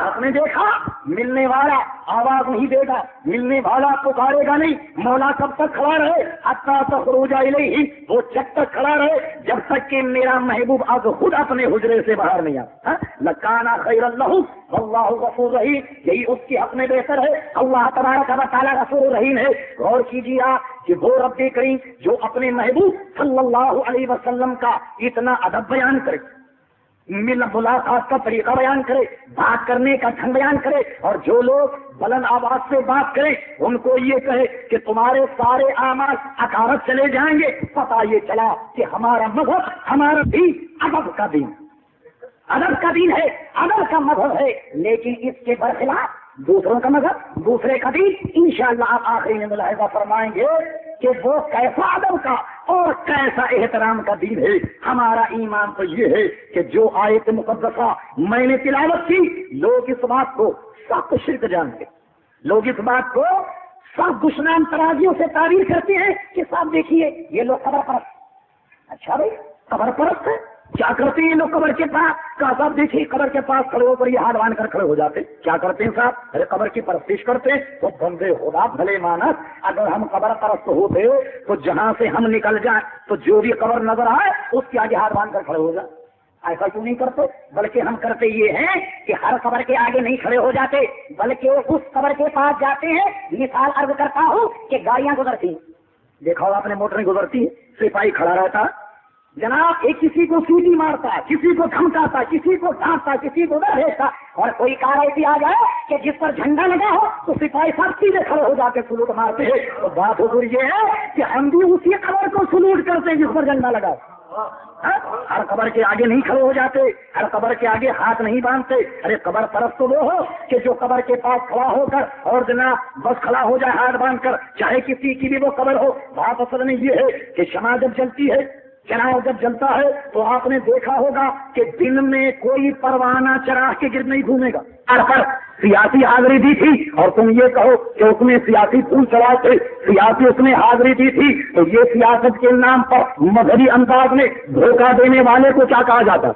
S2: آپ نے دیکھا ملنے والا آواز نہیں دے گا، ملنے والا پکارے گا نہیں، مولا کب تک کھڑا رہے؟ حتی تخرج الیہ، وہ جب تک کھڑا رہے جب تک کہ میرا محبوب اب خود اپنے حجرے سے باہر نہیں آتا۔ لکان خیر اللہ واللہ غفور رحیم، یہی اس کے حق میں بہتر ہے۔ اللہ تبارک و تعالیٰ غفور رحیم ہے۔ غور کیجیے آپ کہ وہ رب کریم جو اپنے محبوب صلی اللہ علیہ وسلم کا اتنا ادب بیان کرے، ملاقات کا طریقہ بیان کرے، بات کرنے کا ڈھنگ بیان کرے، اور جو لوگ بلند آواز سے بات کریں ان کو یہ کہے کہ تمہارے سارے اعمال اکارت چلے جائیں گے، پتہ یہ چلا کہ ہمارا مذہب، ہمارا دین ادب کا دین، ادب کا دین ہے، ادب کا مذہب ہے۔ لیکن اس کے برخلاف دوسروں کا مذہب، دوسرے کا دین، انشاءاللہ آپ آخری میں ملاحظہ فرمائیں گے کہ وہ کیسا ادب کا اور کیسا احترام کا دین ہے۔ ہمارا ایمان تو یہ ہے کہ جو آیت مقدسہ میں نے تلاوت کی، لوگ اس بات کو سخت شرک جانتے، لوگ اس بات کو سخت دشنام ترازیوں سے تعبیر کرتے ہیں کہ صاحب دیکھیے یہ لوگ قبر پرست۔ اچھا بھائی قبر پرست ہے، کیا کرتے ہیں یہ لوگ قبر کے پاس؟ کہا صاحب دیکھیے قبر کے پاس کھڑے ہو کر یہ ہاتھ باندھ کر کھڑے ہو جاتے، کیا کرتے ہیں صاحب؟ ارے قبر کی پرستش کرتے ہیں۔ تو بندے خدا بھلے مانس، اگر ہم قبر پرست ہوتے تو جہاں سے ہم نکل جائیں تو جو بھی قبر نظر آئے اس کے آگے ہاتھ باندھ کر کھڑے ہو جائیں۔ ایسا کیوں نہیں کرتے؟ بلکہ ہم کرتے یہ ہیں کہ ہر قبر کے آگے نہیں کھڑے ہو جاتے، بلکہ اس قبر کے پاس جاتے ہیں۔ مثال عرض کرتا ہوں کہ گاڑیاں گزرتی ہیں، دیکھا ہو آپ نے موٹریں گزرتی ہیں، سپاہی کھڑا رہتا جناب، ایک کسی کو سیٹی مارتا، کسی کو دھمکاتا، کسی کو ڈانٹتا، کسی کو ادھر بھیجتا، اور کوئی کار ایسی آ جائے کہ جس پر جھنڈا لگا ہو تو سپاہی صاحب سیدھے کھڑے ہو جاتے سلوٹ مارتے ہیں۔ تو بات حضور یہ ہے کہ ہم بھی اسی قبر کو سلوٹ کرتے ہیں جس پر جھنڈا لگا۔ ہر قبر کے آگے نہیں کھڑے ہو جاتے، ہر قبر کے آگے ہاتھ نہیں باندھتے۔ ارے قبر پرست تو وہ ہو کہ جو قبر کے پاس کھڑا ہو کر اور جناب بس کھڑا ہو جائے ہاتھ باندھ کر، چاہے کسی کی بھی وہ قبر ہو۔ بات اصل میں یہ ہے کہ شمع جب جلتی ہے، چراغ جب جلتا ہے تو آپ نے دیکھا ہوگا کہ دن میں کوئی پروانہ چراغ کے گرد نہیں گھومے گا۔ پر سیاسی حاضری دی تھی اور تم یہ کہو کہ اس میں سیاسی پھول چڑھائے تھے، سیاسی اس نے حاضری دی تھی، تو یہ سیاست کے نام پر مذہبی انداز میں دھوکہ دینے والے کو کیا کہا جاتا؟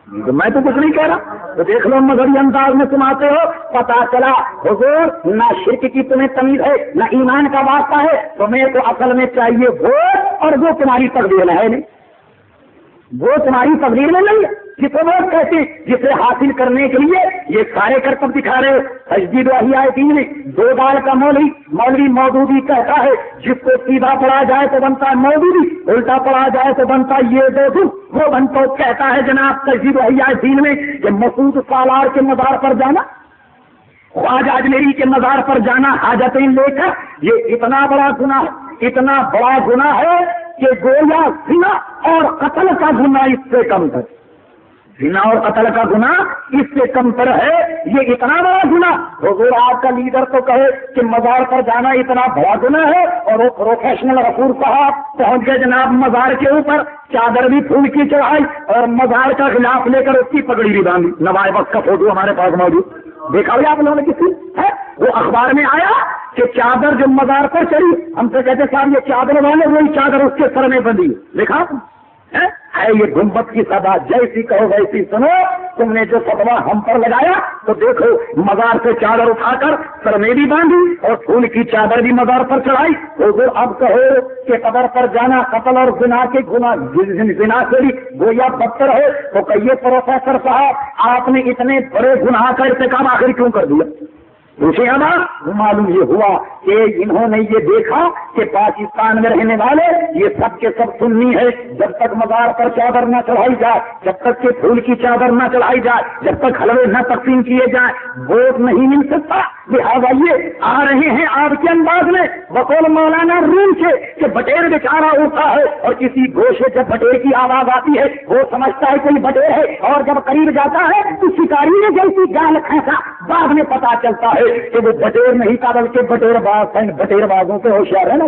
S2: تو میں تو کچھ نہیں کہہ رہا. تو دیکھ لو مذہبی انداز میں تم آتے ہو, پتا چلا حضور نہ شرک کی تمہیں تمیز ہے نہ ایمان کا واسطہ ہے, تمہیں تو اصل میں چاہیے ووٹ, اور وہ تمہاری تقدیر میں ہے نہیں, وہ تمہاری تقدیر میں نہیں ہے. کسے ووٹ کہتے ہیں جسے حاصل کرنے کے لیے یہ سارے کرتب دکھا رہے. تجدید احیاء دین میں دو گال کا مولوی مودودی کہتا ہے جس کو سیدھا پڑھا جائے تو بنتا ہے مودودی, الٹا پڑھا جائے تو بنتا ہے یہ دو. وہ بنتا کہتا ہے جناب تجدید احیاء دین میں کہ مسعود سالار کے مزار پر جانا, خواجہ اجمیری کے مزار پر جانا حاجتیں لے کر, یہ اتنا بڑا گناہ, اتنا بڑا گناہ ہے کہ گویا زنا اور قتل کا گناہ اس سے کم تر, زنا اور قتل کا گناہ اس سے کم تر ہے. یہ اتنا بڑا گناہ, حضور آپ کا لیڈر تو کہے کہ مزار پر جانا اتنا بڑا گناہ ہے, اور وہ پروفیشنل رسول صاحب پہنچ گئے جناب مزار کے اوپر, چادر بھی پھول کی چڑھائی اور مزار کا خلاف لے کر اس کی پگڑی بھی باندھی. نوائے وقت کا فوٹو ہمارے پاس موجود, دیکھا ہوگا آپ لوگوں نے کسی ہے, وہ اخبار میں آیا کہ چادر جو مزار پر چڑھی, ہم سے کہتے صاحب یہ چادر والے, وہی چادر اس کے سر میں بندھی, دیکھا ہے یہ گنبد کی سزا, جیسی کہو ویسی سنو. تم نے جو فتوا ہم پر لگایا تو دیکھو مزار سے چادر اٹھا کر سر میں بھی باندھی اور پھول کی چادر بھی مزار پر چڑھائی. حضور اب کہو کہ قبر پر جانا قتل اور زنا کے گناہ زنا سے بھی گویا بدتر ہے, تو کہیے پروفیسر صاحب آپ نے اتنے بڑے گناہ کا ارتکاب آخر کیوں کر دیا؟ دوسری بات معلوم یہ ہوا کہ انہوں نے یہ دیکھا کہ پاکستان میں رہنے والے یہ سب کے سب سنی ہے, جب تک مزار پر چادر نہ چڑھائی جائے, جب تک کہ پھول کی چادر نہ چڑھائی جائے, جب تک حلوے نہ تقسیم کیے جائیں, ووٹ نہیں مل سکتا. لہٰذا یہ آ رہے ہیں آپ کے انداز میں بقول مولانا روم کے کہ بٹیر بیچارہ ہوتا ہے, اور کسی گوشے جب بٹیر کی آواز آتی ہے وہ سمجھتا ہے کوئی بٹیر ہے, اور جب قریب جاتا ہے تو شکاری نے جیسی گال کھینچا, بعد میں پتا چلتا ہے کہ وہ بٹیر نہیں تھا بلکہ بٹیر باز ہیں. بٹیر بازوں سے ہوشیار ہے نا,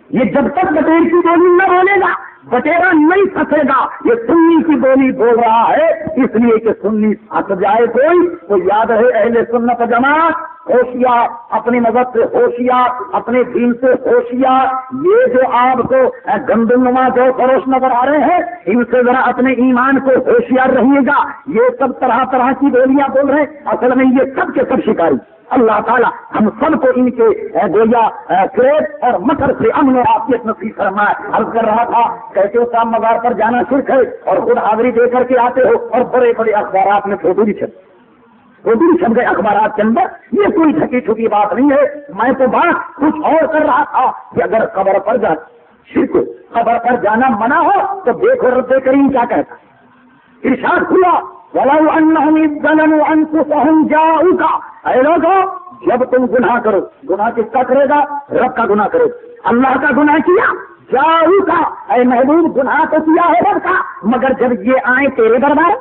S2: یہ جب تک بٹیر کی بولی نہ بولے گا بٹیرا نہیں پھنسے گا. یہ سنی کی بولی بول رہا ہے اس لیے کہ سنی ہٹ جائے کوئی تو یاد ہے اہل سنت جماعت ہوشیار, اپنی مذہب سے ہوشیار, اپنے دین سے ہوشیار. یہ جو آپ کو گندم نما جو فروش نظر آ رہے ہیں ان سے ذرا اپنے ایمان کو ہوشیار رہیے گا. یہ سب طرح طرح کی بولیاں بول رہے ہیں, اصل میں یہ سب کے سب شکاری. اللہ تعالیٰ ہم سب کو ان کے گویا فریب اور مکر سے امن اور عافیت نصیب فرمائے. عرض کر رہا تھا کہتے ہو صاحب مزار پر جانا شرک ہے, اور خود حاضری دے کر کے آتے ہو, اور بڑے بڑے اخبارات میں فوٹو بھی چھپ گئے اخبارات کے اندر. یہ کوئی ڈھکی چھپی بات نہیں ہے. میں تو بات کچھ اور کر رہا تھا کہ اگر قبر پر شرک قبر پر جانا منع ہو تو دیکھو رب کریم کیا کہتا ہے. ارشاد ہوا وَلَوْ أَنَّهُمْ ظَلَمُوا أَنفُسَهُمْ جَاءُوكَ, اے لوگو جب تم گناہ کرو, گناہ کس کا کرے گا؟ رب کا گناہ کرے, اللہ کا گناہ کیا, جاؤ اے محبوب گناہ تو کیا ہے رب کا, مگر جب یہ آئیں تیرے دربار,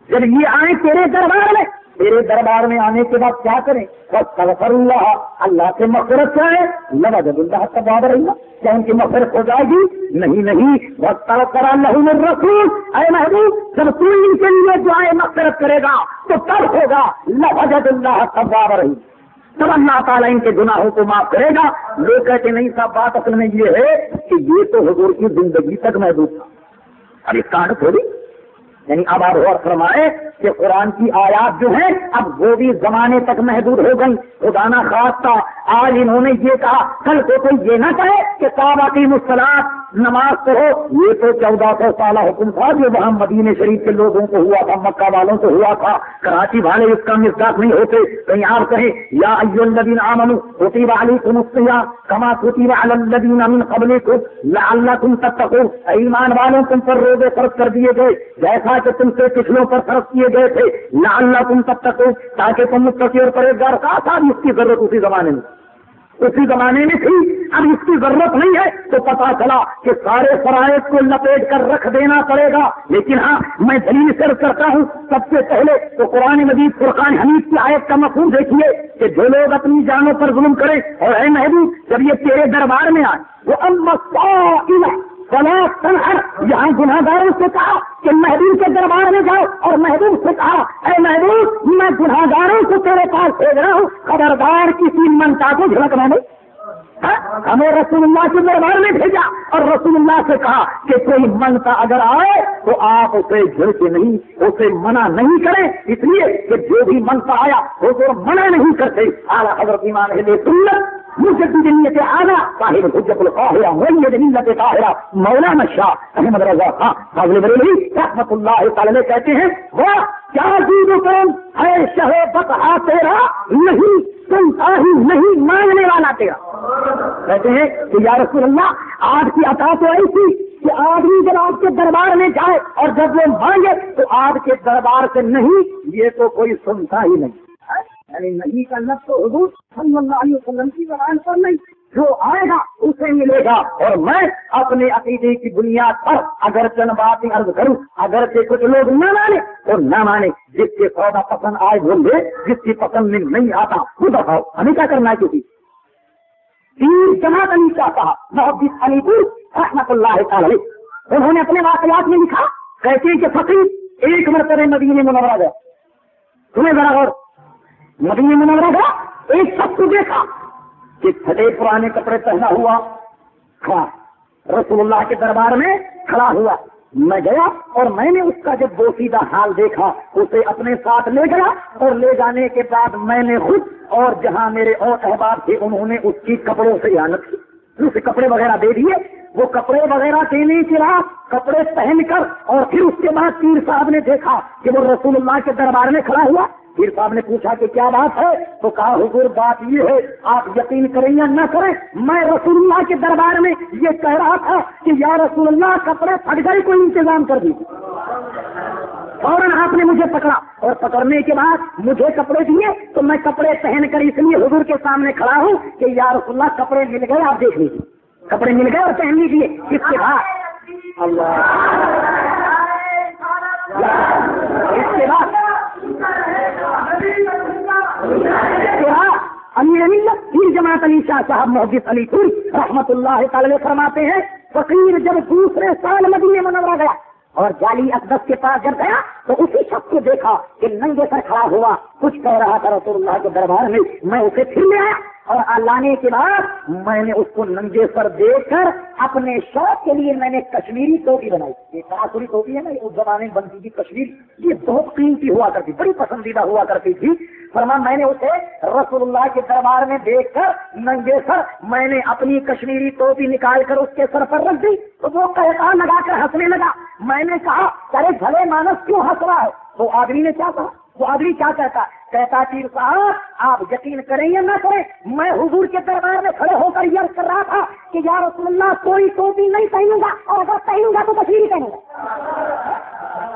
S2: جب یہ آئیں تیرے دربار میں, تیرے دربار میں آنے کے بعد کیا کریں؟ فَاسْتَغْفِرُ اللَّهَ, اللہ سے مغفرت چاہے, لَوَجَدُوا اللَّهَ تَوَّابًا رَحِيمًا, کیا ان کی مغفرت ہو جائے گی؟ نہیں. وَاسْتَغْفَرَ لَهُمُ الرَّسُولُ, اے محبوب جب تو ان کے لیے دعائے مغفرت کرے گا تو تب ہوگا لَوَجَدُوا اللَّهَ تَوَّابًا رَحِيمًا, تب اللہ تعالیٰ ان کے گناہوں کو معاف کرے گا. لوگ کہتے نہیں صاحب بات اصل میں یہ ہے کہ یہ تو حضور کی زندگی تک محدود تھا, اب اس کا تھوڑی, یعنی اب آپ غور فرمائے کہ قرآن کی آیات جو ہیں اب وہ بھی زمانے تک محدود ہو گئی. خدا نہ خواستہ آج انہوں نے یہ کہا, کل کو کوئی یہ نہ کہے کہ صحابہ کی الصلاۃ نماز پڑھو. یہ تو 1400 سالہ حکم تھا جو وہاں مدینے شریف کے لوگوں کو ہوا تھا, مکہ والوں کو ہوا تھا. کراچی والے اس کا مصداق نہیں ہوتے. کہیں آپ کہیں یا ایھا الذین آمنوا کتب علیکم الصیام کما کتب علی الذین من قبلکم لعلکم تتقون, ایمان والوں تم پر روزے فرض کر دیے گئے جیسا کہ تم سے پچھلوں پر فرض کیے گئے تھے, لعلکم تتقون, تاکہ تم متقی اور پرہیزگار. کہا تھا اس کی ضرورت اسی زمانے میں تھی, اب اس کی ضرورت نہیں ہے. تو پتا چلا کہ سارے فرائض کو لپیٹ کر رکھ دینا پڑے گا. لیکن ہاں میں دلیل سے کرتا ہوں, سب سے پہلے تو قرآن مجید فرقان حمید کی آیت کا مفہوم دیکھیے کہ جو لوگ اپنی جانوں پر ظلم کریں, اور اے محبوب جب یہ تیرے دربار میں آئے وہ اما السائل فلا تنہر, یہاں گناہ گاروں سے کہا کہ محبوب کے دربار میں جاؤ, اور محبوب سے کہا اے محبوب میں گناہ گاروں کو تیرے پاس بھیج رہا ہوں, خبردار کسی منتا کو جھلکنا نہیں. ہمیں رسول اللہ کے دربار میں بھیجا اور رسول اللہ سے کہا کہ کوئی منگتا اگر آئے تو آپ اسے جھڑکے نہیں، اسے منع نہیں کریں، اس لیے کہ جو بھی منگتا آیا اسے منع نہیں کرتے۔ اعلیٰ حضرت امام اہل سنت مجدد ملت اعلیٰ صاحب حجت القاہرہ مولد ملت طاہرہ مولانا شاہ احمد رضا خان فاضل بریلوی رحمۃ اللہ تعالی کہتے ہیں، واہ کیا عجیب و کرم ہے شہ بقا تیرا، نہیں سنتا ہی نہیں مانگنے والا تیرا۔ کہتے ہیں کہ یا رسول اللہ آپ کی عطا تو ایسی کہ آدمی جب آپ کے دربار میں جائے اور جب وہ مانگے تو آپ کے دربار سے نہیں، یہ تو کوئی سنتا ہی نہیں، یعنی نہیں کا لفظ تو حضور صلی اللہ علیہ وسلم کی زبان پر نہیں، جو آئے گا اسے ملے گا۔ اور میں اپنے عقیدے کی بنیاد پر اگر چند باتیں عرض کروں، اگر کہ کچھ لوگ نہ مانے تو نہ مانے، جس کے سودا پسند آئے وہ لے، جس کی پسند میں نہیں آتا وہ بتاؤ، ہمیں کیا کرنا ہے؟ کسی پیر جماعت علی کا کہا محدث علی پور رحمۃ اللہ تعالی، انہوں نے اپنے واقعات میں لکھا، کہتے ہیں کہ فقیر ایک مرتبہ مدینے منورہ گیا، تمہیں ذرا غور، مدینے منورہ گیا، ایک شخص کو دیکھا کہ پھٹے پرانے کپڑے پہنا ہوا کھڑا رسول اللہ کے دربار میں کھڑا ہوا۔ میں گیا اور میں نے اس کا جب بوسیدہ حال دیکھا اسے اپنے ساتھ لے گیا، اور لے جانے کے بعد میں نے خود اور جہاں میرے اور احباب تھے انہوں نے اس کی کپڑوں سے اعانت کی، اسے کپڑے وغیرہ دے دیے۔ وہ کپڑے وغیرہ دینے کے بعد کپڑے پہن کر اور پھر اس کے بعد پیر صاحب نے دیکھا کہ وہ رسول اللہ کے دربار میں کھڑا ہوا۔ پیر صاحب نے پوچھا کہ کیا بات ہے؟ تو کہا حضور بات یہ ہے، آپ یقین کریں یا نہ کریں، میں رسول اللہ کے دربار میں یہ کہہ رہا تھا کہ یا رسول اللہ کپڑے پھٹ گئے، کوئی انتظام کر دیجیے۔ فوراً آپ نے مجھے پکڑا اور پکڑنے کے بعد مجھے کپڑے دیے، تو میں کپڑے پہن کر اس لیے حضور کے سامنے کھڑا ہوں کہ یا رسول اللہ کپڑے مل گئے، آپ دیکھ لیجیے، کپڑے مل گئے اور پہن لیجیے۔ اس کے بعد اللہ امیر ملت پیر جماعت علی شاہ صاحب محدث علی پور رحمۃ اللہ تعالی فرماتے ہیں، فقیر جب دوسرے سال مدینے منورہ گیا اور جعلی اقدس کے پاس جب گیا تو اسی شخص کو دیکھا کہ ننگے سر کھڑا ہوا، کچھ کہہ رہا تھا رسول اللہ کے دربار میں۔ میں اسے پھر لے آیا اور لانے کے بعد میں نے اس کو ننگے سر دیکھ کر اپنے شوق کے لیے میں نے کشمیری ٹوپی بنائی، یہ تاثری ٹوپی ہے نا، اس زمانے میں بنتی تھی کشمیر، یہ بہت قیمتی ہوا کرتی، بڑی پسندیدہ ہوا کرتی تھی۔ فرمان میں نے اسے رسول اللہ کے دربار میں دیکھ کر ننگے سر میں نے اپنی کشمیری ٹوپی نکال کر اس کے سر پر رکھ دی، تو وہ قہقہ لگا کر ہنسنے لگا۔ میں نے کہا ارے بھلے مانس کیوں ہنس رہا ہے؟ تو آدمی نے کیا کہا، وہ آدمی کیا کہتا پیر صاحب آپ یقین کریں یا نہ کریں، میں حضور کے دربار میں کھڑے ہو کر یہ کر رہا تھا کہ یا رسول اللہ کوئی ٹوپی نہیں پہنوں گا، اور اگر پہنوں گا تو کشمیری پہنوں گا،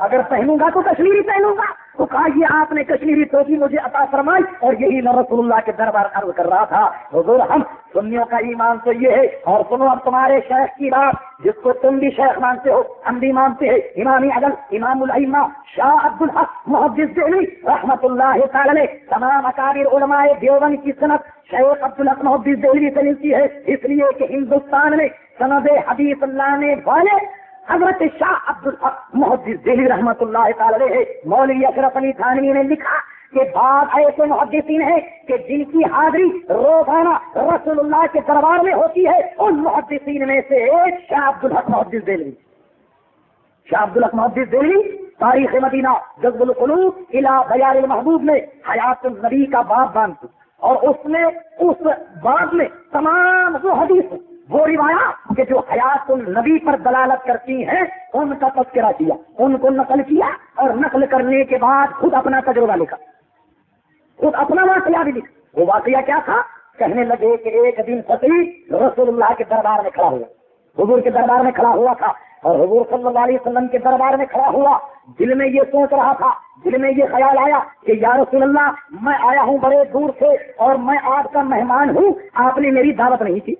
S2: اگر پہنوں گا تو کشمیری پہنوں گا۔ تو کہا یہ آپ نے کشمیری ٹوپی مجھے عطا فرمائی، اور یہی میں رسول اللہ کے دربار عرض کر رہا تھا۔ حضور ہم سنیوں کا ایمان تو یہ ہے، اور سنو اب تمہارے شیخ کی بات جس کو تم بھی شیخ مانتے ہو ہم بھی مانتے ہیں، امام اعظم امام الائمہ شاہ عبد الحق محدث دہلوی رحمۃ اللہ تعالی، تمام اکابر علماء دیوبند کی سند شیخ عبد الحق محدث دہلوی سے ملتی ہے، اس لیے کہ ہندوستان میں سند حدیث لانے والے حضرت شاہ عبد الحق محدث دہلوی رحمۃ اللہ تعالی ہے۔ مولوی اشرف علی تھانوی نے لکھا کہ بعض ایسے محدثین ہیں کہ جن کی حاضری روزانہ رسول اللہ کے دربار میں ہوتی ہے، ان محدثین میں سے ایک شاہ عبد الحق محدث دہلوی۔ شاہ عبد الحق محدث دہلوی تاریخ مدینہ جذب القلوب الی بیان المحبوب میں حیات النبی کا باب باندھتے، اور اس نے اس باب میں تمام وہ حدیث وہ روایات کہ جو حیات النبی پر دلالت کرتی ہیں ان کا تذکرہ کیا، ان کو نقل کیا، اور نقل کرنے کے بعد خود اپنا تجربہ لکھا، خود اپنا واقعہ بھی لکھا۔ وہ واقعہ کیا تھا؟ کہنے لگے کہ ایک دن فقیر رسول اللہ کے دربار میں کھڑا ہوا، حضور کے دربار میں کھڑا ہوا تھا، اور حضور صلی اللہ علیہ وسلم کے دربار میں کھڑا ہوا، دل میں یہ سوچ رہا تھا، دل میں یہ خیال آیا کہ یا رسول اللہ میں آیا ہوں بڑے دور سے اور میں آپ کا مہمان ہوں، آپ نے میری دعوت نہیں کی،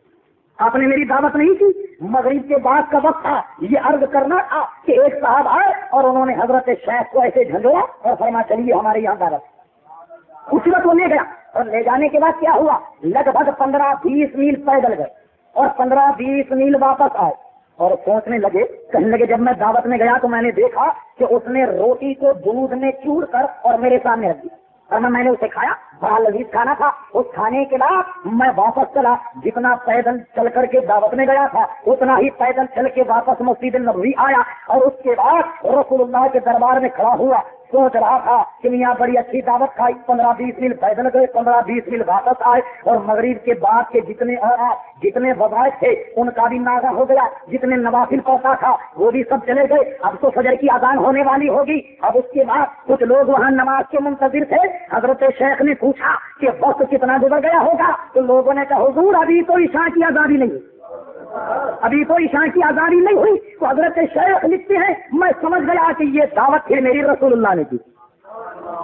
S2: آپ نے میری دعوت نہیں کی۔ مغرب کے بعد کا وقت تھا، یہ عرض کرنا تھا کہ ایک صاحب آئے اور انہوں نے حضرت شیخ کو ایسے جھنڈویا اور فرما چلیے ہمارے یہاں دعوت۔ اسی وقت وہ لے گیا، اور لے جانے کے بعد کیا ہوا، لگ بھگ 15-20 میل پیدل گئے اور 15-20 میل واپس آئے، اور سوچنے لگے، کہنے لگے جب میں دعوت میں گیا تو میں نے دیکھا کہ اس نے روٹی کو دودھ میں چور کر اور میرے سامنے رکھ دی، اور میں نے اسے کھایا، بڑا لذیذ کھانا تھا. اس کھانے کے بعد میں واپس چلا. جتنا پیدل چل کر کے دعوت میں گیا تھا اتنا ہی پیدل چل کے واپس مسجد نبوی آیا, اور اس کے بعد رسول اللہ کے دربار میں کھڑا ہوا. سوچ رہا تھا کہ میاں بڑی اچھی دعوت کھائی, 15-20 میل پیدل گئے, 15-20 میل واپس آئے, اور مغرب کے بعد کے جتنے وظائف تھے ان کا بھی ناغہ ہو گیا, جتنے نوافل پڑھتا تھا وہ بھی سب چلے گئے. اب تو فجر کی اذان ہونے والی ہوگی. اب اس کے بعد کچھ لوگ وہاں نماز کے منتظر تھے. حضرت شیخ نے پوچھا کہ وقت کتنا گزر گیا ہوگا, تو لوگوں نے کہا حضور ابھی تو عشاء کی آزادی نہیں, ابھی تو عشاء کی آزادی نہیں ہوئی. تو حضرت شیخ لکھتے ہیں میں سمجھ گیا کہ یہ دعوت پھر میری رسول اللہ نے کی,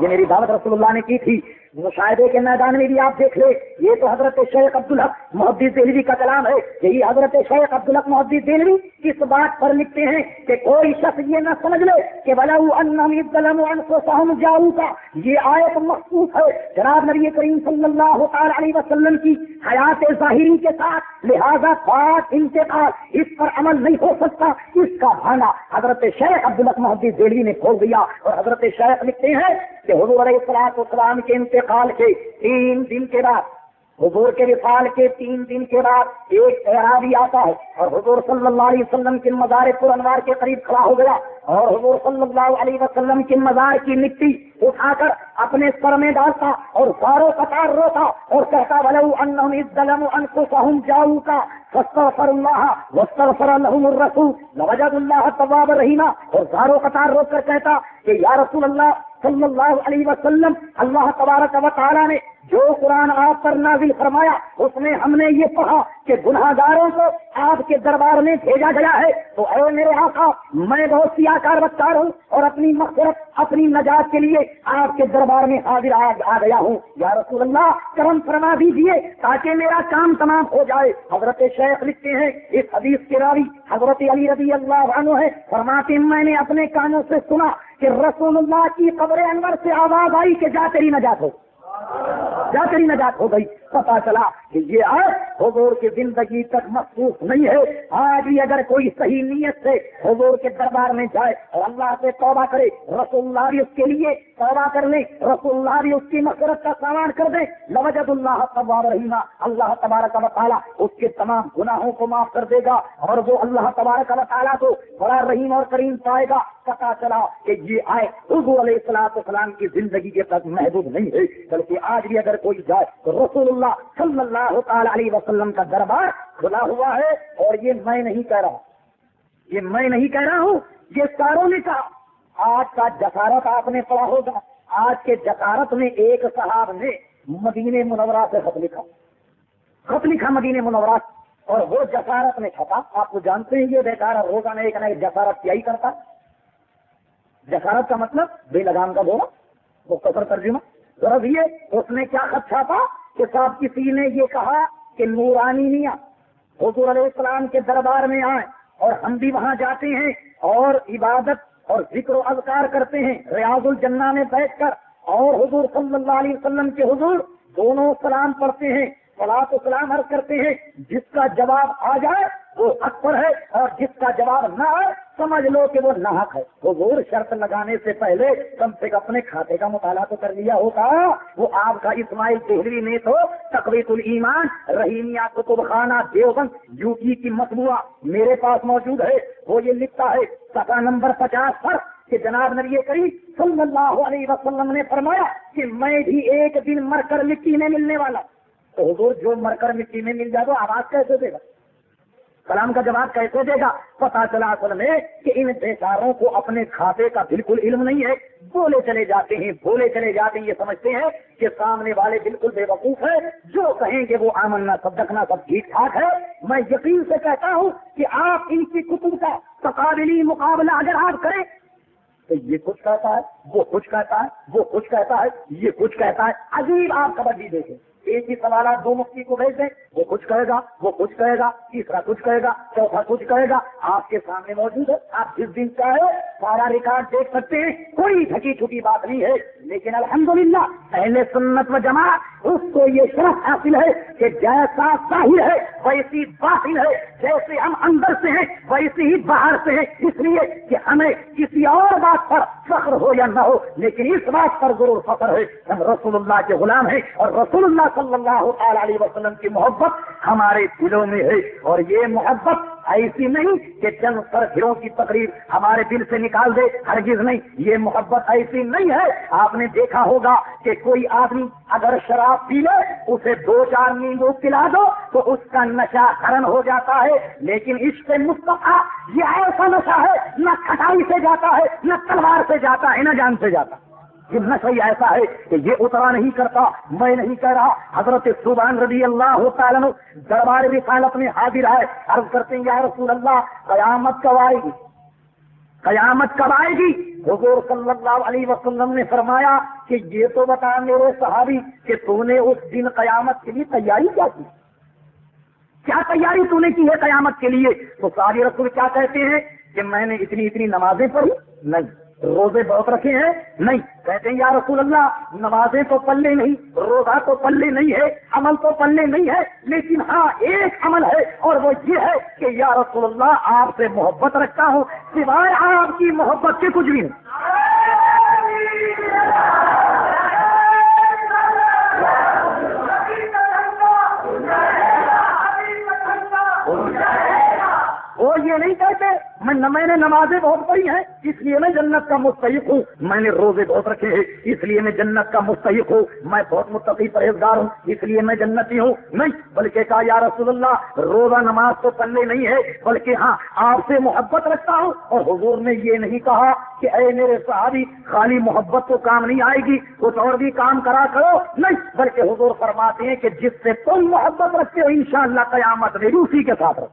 S2: یہ میری دعوت رسول اللہ نے کی تھی. مشاہدے کے میدان میں بھی آپ دیکھ لیں, یہ تو حضرت شیخ عبدالحق محدث دہلوی کا کلام ہے. یہی حضرت شیخ عبدالحق محدث دہلوی اس بات پر لکھتے ہیں کہ کوئی شخص یہ نہ سمجھ لے کہ وَلَوْ أَنَّهُمْ ظَلَمُوا أَنفُسَهُمْ جَاءُوكَ, یہ آیت مخصوص ہے جناب نبی کریم صلی اللہ تعالی علیہ وسلم کی حیات ظاہری کے ساتھ, لہذا بات انتقال اس پر عمل نہیں ہو سکتا. اس کا بھانا حضرت شیخ عبدالحق محدث دہلوی نے کھول دیا. اور حضرت شیخ لکھتے ہیں کہ حضور علیہ السلام کے انتقال کے 3 دن کے بعد, حضور کے وصال کے 3 دن کے بعد ایک اعرابی آتا ہے اور حضور صلی اللہ علیہ وسلم کے مزار پر انوار کے قریب کھڑا ہو گیا, اور حضور صلی اللہ علیہ وسلم کے مزار کی مٹی اٹھا کر اپنے سر میں ڈالتا اور زاروں قطار روتا اور کہتا وَلَوْ أَنَّهُمْ إِذْ ظَلَمُوا أَنفُسَهُمْ جَاءُوكَ فَاسْتَغْفَرُوا اللَّهَ وَاسْتَغْفَرَ لَهُمُ الرَّسُولُ لَوَجَدُوا اللَّهَ تَوَّابًا رَحِيمًا. اور زاروں قطار رو کر کہتا کہ یا رسول اللہ صلی اللہ علیہ وسلم, اللہ تبارک و تعالیٰ نے جو قرآن آپ پر نازل فرمایا اس میں ہم نے یہ کہا کہ گناہگاروں کو آپ کے دربار میں بھیجا گیا ہے. تو اے میرے آقا, میں بہت سیاکار بچار ہوں اور اپنی مغفرت, اپنی نجات کے لیے آپ کے دربار میں حاضر آ گیا ہوں. یا رسول اللہ کرم فرما دیجیے تاکہ میرا کام تمام ہو جائے. حضرت شیخ لکھتے ہیں اس حدیث کے راوی حضرت علی رضی اللہ عنہ ہے, فرماتے ہیں میں نے اپنے کانوں سے سنا کہ رسول اللہ کی قبر انور سے آواز آئی کہ جا تیری نجات ہو, جا تیری نجات ہو گئی. پتا چلا کہ یہ آج حضور کی زندگی تک مخصوص نہیں ہے. آج بھی اگر کوئی صحیح نیت سے حضور کے دربار میں جائے اور اللہ سے توبہ کرے, رسول اللہ بھی اس کے لیے توبہ کر لے, رسول اللہ بھی اس کی مغفرت کا سامان کر دے, لوجد اللہ توابا رحیما, اللہ تبارک و تعالیٰ اس کے تمام گناہوں کو معاف کر دے گا اور وہ اللہ تبارک و تعالیٰ کو بڑا رحیم اور کریم پائے گا. پتا چلا کہ یہ آئے حضور علیہ السلام کی زندگی کے تک محدود نہیں ہے, بلکہ آج بھی اگر کوئی جائے تو رسول اللہ صلی اللہ تعالی علیہ وسلم کا دربار کھلا ہوا ہے. اور یہ میں نہیں کہہ رہا, یہ میں نہیں کہہ رہا ہوں, یہ ساروں نے کہا. آج کا جسارت آپ نے پڑھا ہوگا, آج کے جسارت میں ایک صاحب نے مدینہ منورہ سے خط لکھا مدینہ منورہ, اور وہ جسارت میں چھپا. آپ کو جانتے ہیں یہ بیچارہ روزانہ ایک نہ ایک جسارت کیا ہی کرتا. جسارت کا مطلب بے لگام کا بولا, وہ کثر ترجمہ. غرض یہ اس نے کیا خط چھاپا کہ صاحب کسی نے یہ کہا کہ نورانی میاں حضور علیہ السلام کے دربار میں آئیں اور ہم بھی وہاں جاتے ہیں اور عبادت اور ذکر و اذکار کرتے ہیں ریاض الجنہ میں بیٹھ کر, اور حضور صلی اللہ علیہ وسلم کے حضور دونوں سلام پڑھتے ہیں, صلاۃ و سلام عرض کرتے ہیں. جس کا جواب آ جائے وہ حق پر ہے, اور جس کا جواب نہ آئے سمجھ لو کہ وہ ناحق ہے. حضور شرط لگانے سے پہلے کم سے کم اپنے کھاتے کا مطالعہ تو کر لیا ہوگا. وہ آپ کا اسماعیل دہلوی نے تو تقویت الایمان رحیمیہ کتب خانہ دیوبند یوپی کی مطبوعہ میرے پاس موجود ہے, وہ یہ لکھتا ہے صفحہ نمبر 50 پر کہ جناب نبی کریم صلی اللہ علیہ وسلم نے فرمایا کہ میں بھی ایک دن مر کر مٹی میں ملنے والا. تو حضور جو مر کر مٹی میں مل جائے تو آواز کیسے دے گا, کلام کا جواب کیسے دے گا؟ پتا چلا اصل میں کہ ان بیچاروں کو اپنے کھاتے کا بالکل علم نہیں ہے, بولے چلے جاتے ہیں یہ سمجھتے ہیں کہ سامنے والے بالکل بے وقوف ہے, جو کہیں گے وہ آمنا صدقنا سب ٹھیک ٹھاک ہے. میں یقین سے کہتا ہوں کہ آپ ان کی کتب کا تقابلی مقابلہ اگر آپ کریں تو یہ کچھ کہتا ہے, وہ کچھ کہتا ہے, وہ کچھ کہتا ہے, یہ کچھ کہتا ہے. عجیب آپ کبڈی دیکھیں, ایک ہی سوالات دو مفتی کو بھیج دیں، وہ کچھ کہے گا، وہ کچھ کہے گا، تیسرا کچھ کہے گا، چوتھا کچھ کہے گا، آپ کے سامنے موجود ہے، آپ جس دن چاہے سارا ریکارڈ دیکھ سکتے ہیں، کوئی ڈھکی چھٹی بات نہیں ہے۔ لیکن الحمدللہ اہل سنت و جماعت اس کو یہ شرف حاصل ہے کہ جیسا ظاہر ہے ویسی باطن ہے، جیسے ہم اندر سے ہیں ویسے ہی باہر سے ہیں، اس لیے کہ ہمیں کسی اور بات پر فخر ہو یا نہ ہو، لیکن اس بات پر ضرور فخر ہے ہم رسول اللہ کے غلام ہیں، اور رسول اللہ صلی اللہ علیہ وسلم کی محبت ہمارے دلوں میں ہے۔ اور یہ محبت ایسی نہیں کہ چند سرخیوں کی تقریر ہمارے دل سے نکال دے، ہرگز نہیں، یہ محبت ایسی نہیں ہے۔ آپ نے دیکھا ہوگا کہ کوئی آدمی اگر شراب پی لے، اسے 2-4 نیمبو پلا دو تو اس کا نشہ حرن ہو جاتا ہے، لیکن عشق مصطفیٰ یہ ایسا نشہ ہے، نہ کھٹائی سے جاتا ہے، نہ تلوار سے جاتا ہے، نہ جان سے جاتا ہے۔ یہ نشہ ایسا ہے کہ یہ اترا نہیں کرتا، میں نہیں کہہ رہا۔ حضرت صوبان رضی اللہ تعالیٰ عنہ دربار رسالت میں حاضر ہے، عرض کرتے ہیں یا رسول اللہ قیامت کب آئے گی، قیامت کب آئے گی؟ حضور صلی اللہ علیہ وسلم نے فرمایا کہ یہ تو بتا میرے صحابی کہ تو نے اس دن قیامت کے لیے تیاری کیا کی، کیا تیاری تو نے کی ہے قیامت کے لیے؟ تو صحابی رسول کیا کہتے ہیں کہ میں نے اتنی نمازیں پڑھی نہیں، روزے بہت رکھے ہیں نہیں، کہتے ہیں یا رسول اللہ نمازیں تو پلے نہیں، روزہ تو پلے نہیں ہے، عمل تو پلے نہیں ہے، لیکن ہاں ایک عمل ہے اور وہ یہ ہے کہ یا رسول اللہ آپ سے محبت رکھتا ہوں، سوائے آپ کی محبت کے کچھ بھی نہیں۔ وہ یہ نہیں کہتے میں نے نمازیں بہت پڑھی ہیں اس لیے میں جنت کا مستحق ہوں، میں نے روزے بہت رکھے ہیں اس لیے میں جنت کا مستحق ہوں، میں بہت متقی پرہیزگار ہوں اس لیے میں جنتی ہوں، نہیں، بلکہ کہا یا رسول اللہ روزہ نماز تو پلے نہیں ہے، بلکہ ہاں آپ سے محبت رکھتا ہوں۔ اور حضور نے یہ نہیں کہا کہ اے میرے صحابی خالی محبت تو کام نہیں آئے گی، کچھ اور بھی کام کرا کرو، نہیں، بلکہ حضور فرماتے ہیں کہ جس سے تم محبت رکھتے ہو انشاءاللہ قیامت میں بھی اسی کے ساتھ رہو۔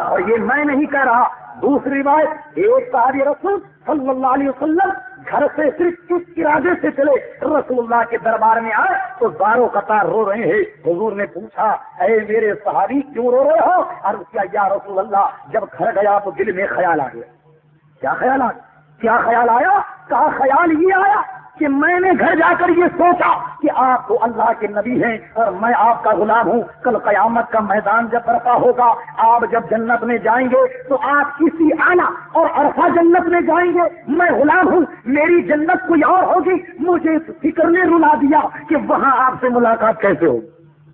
S2: اور یہ میں نہیں کہہ رہا۔ دوسری بات، ایک صحابی رسول صلی اللہ علیہ وسلم گھر سے صرف اس ارادے سے چلے رسول اللہ کے دربار میں آئے تو زاروں قطار رو رہے ہیں۔ حضور نے پوچھا اے میرے صحابی کیوں رو رہے ہو؟ عرض کیا یا رسول اللہ جب گھر گیا تو دل میں خیال آ گیا۔ کیا خیال آیا؟ کیا خیال آیا؟ کہا خیال یہ آیا کہ میں نے گھر جا کر یہ سوچا کہ آپ تو اللہ کے نبی ہیں اور میں آپ کا غلام ہوں، کل قیامت کا میدان جب برپا ہوگا، آپ جب جنت میں جائیں گے تو آپ کسی اعلیٰ اور عرفہ جنت میں جائیں گے، میں غلام ہوں، میری جنت کوئی اور ہوگی، مجھے اس فکر نے رلا دیا کہ وہاں آپ سے ملاقات کیسے ہوگی۔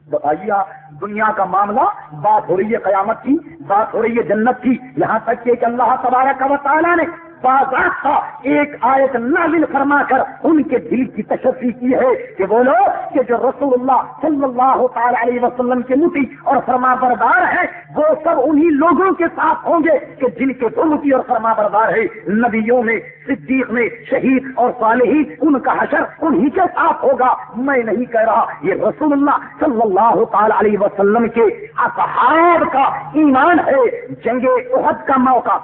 S2: بتائیے دنیا کا معاملہ، بات ہو رہی ہے قیامت کی، بات ہو رہی ہے جنت کی، یہاں تک کہ اللہ تبارک و تعالیٰ نے باضابطہ ایک آیت نازل فرما کر ان کے دل کی تشفی کی ہے کہ وہ لوگ کہ جو رسول اللہ صلی اللہ تعالی علیہ وسلم کے مطیع اور فرما بردار ہیں وہ سب انہی لوگوں کے ساتھ ہوں گے کہ جن کے وہ مطیع اور فرما بردار ہے، نبیوں میں، صدیق میں، شہید اور صالحین، ان کا حشر انہی کے ساتھ ہوگا۔ میں نہیں کہہ رہا، یہ رسول اللہ صلی اللہ تعالی علیہ وسلم کے اصحاب کا ایمان ہے۔ جنگ احد کا موقع،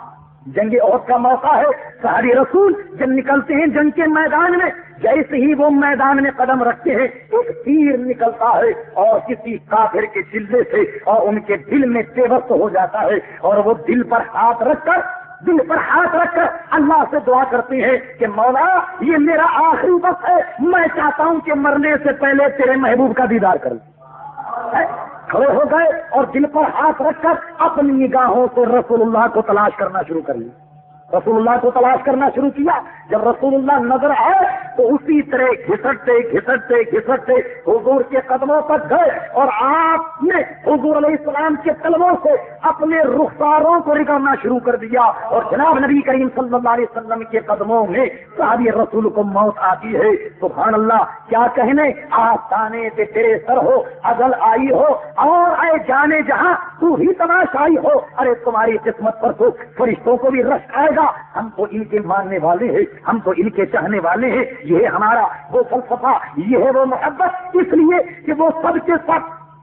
S2: جنگ احد کا موقع ہے، صحابی رسول جب نکلتے ہیں جنگ کے میدان میں، جیسے ہی وہ میدان میں قدم رکھتے ہیں ایک تیر نکلتا ہے اور کسی کافر کے چلے سے اور ان کے دل میں پیوست ہو جاتا ہے اور وہ دل پر ہاتھ رکھ کر اللہ سے دعا کرتے ہیں کہ مولا یہ میرا آخری وقت ہے، میں چاہتا ہوں کہ مرنے سے پہلے تیرے محبوب کا دیدار کروں۔ کھڑے ہو گئے اور دل پر ہاتھ رکھ کر اپنی نگاہوں سے رسول اللہ کو تلاش کرنا شروع کر لیا، رسول اللہ کو تلاش کرنا شروع کیا۔ جب رسول اللہ نظر آئے تو اسی طرح گھسٹتے حضور کے قدموں تک گئے اور آپ نے حضور علیہ السلام کے قدموں سے اپنے رخساروں کو رگڑنا شروع کر دیا اور جناب نبی کریم صلی اللہ علیہ وسلم کے قدموں میں صحابی رسول کو موت آتی ہے۔ سبحان اللہ، کیا کہنے، آستانے پہ تیرے سر ہو، اجل آئی ہو اور اے جانے جہاں تو ہی تماشائی ہو، ارے تمہاری قسمت پر تو فرشتوں کو بھی رشک آئے گا، ہم تو ان کے ماننے والے ہیں، ہم تو ان کے چاہنے والے ہیں، یہ ہے ہمارا وہ فلسفہ، یہ ہے وہ محبت، اس لیے کہ وہ سب کے سب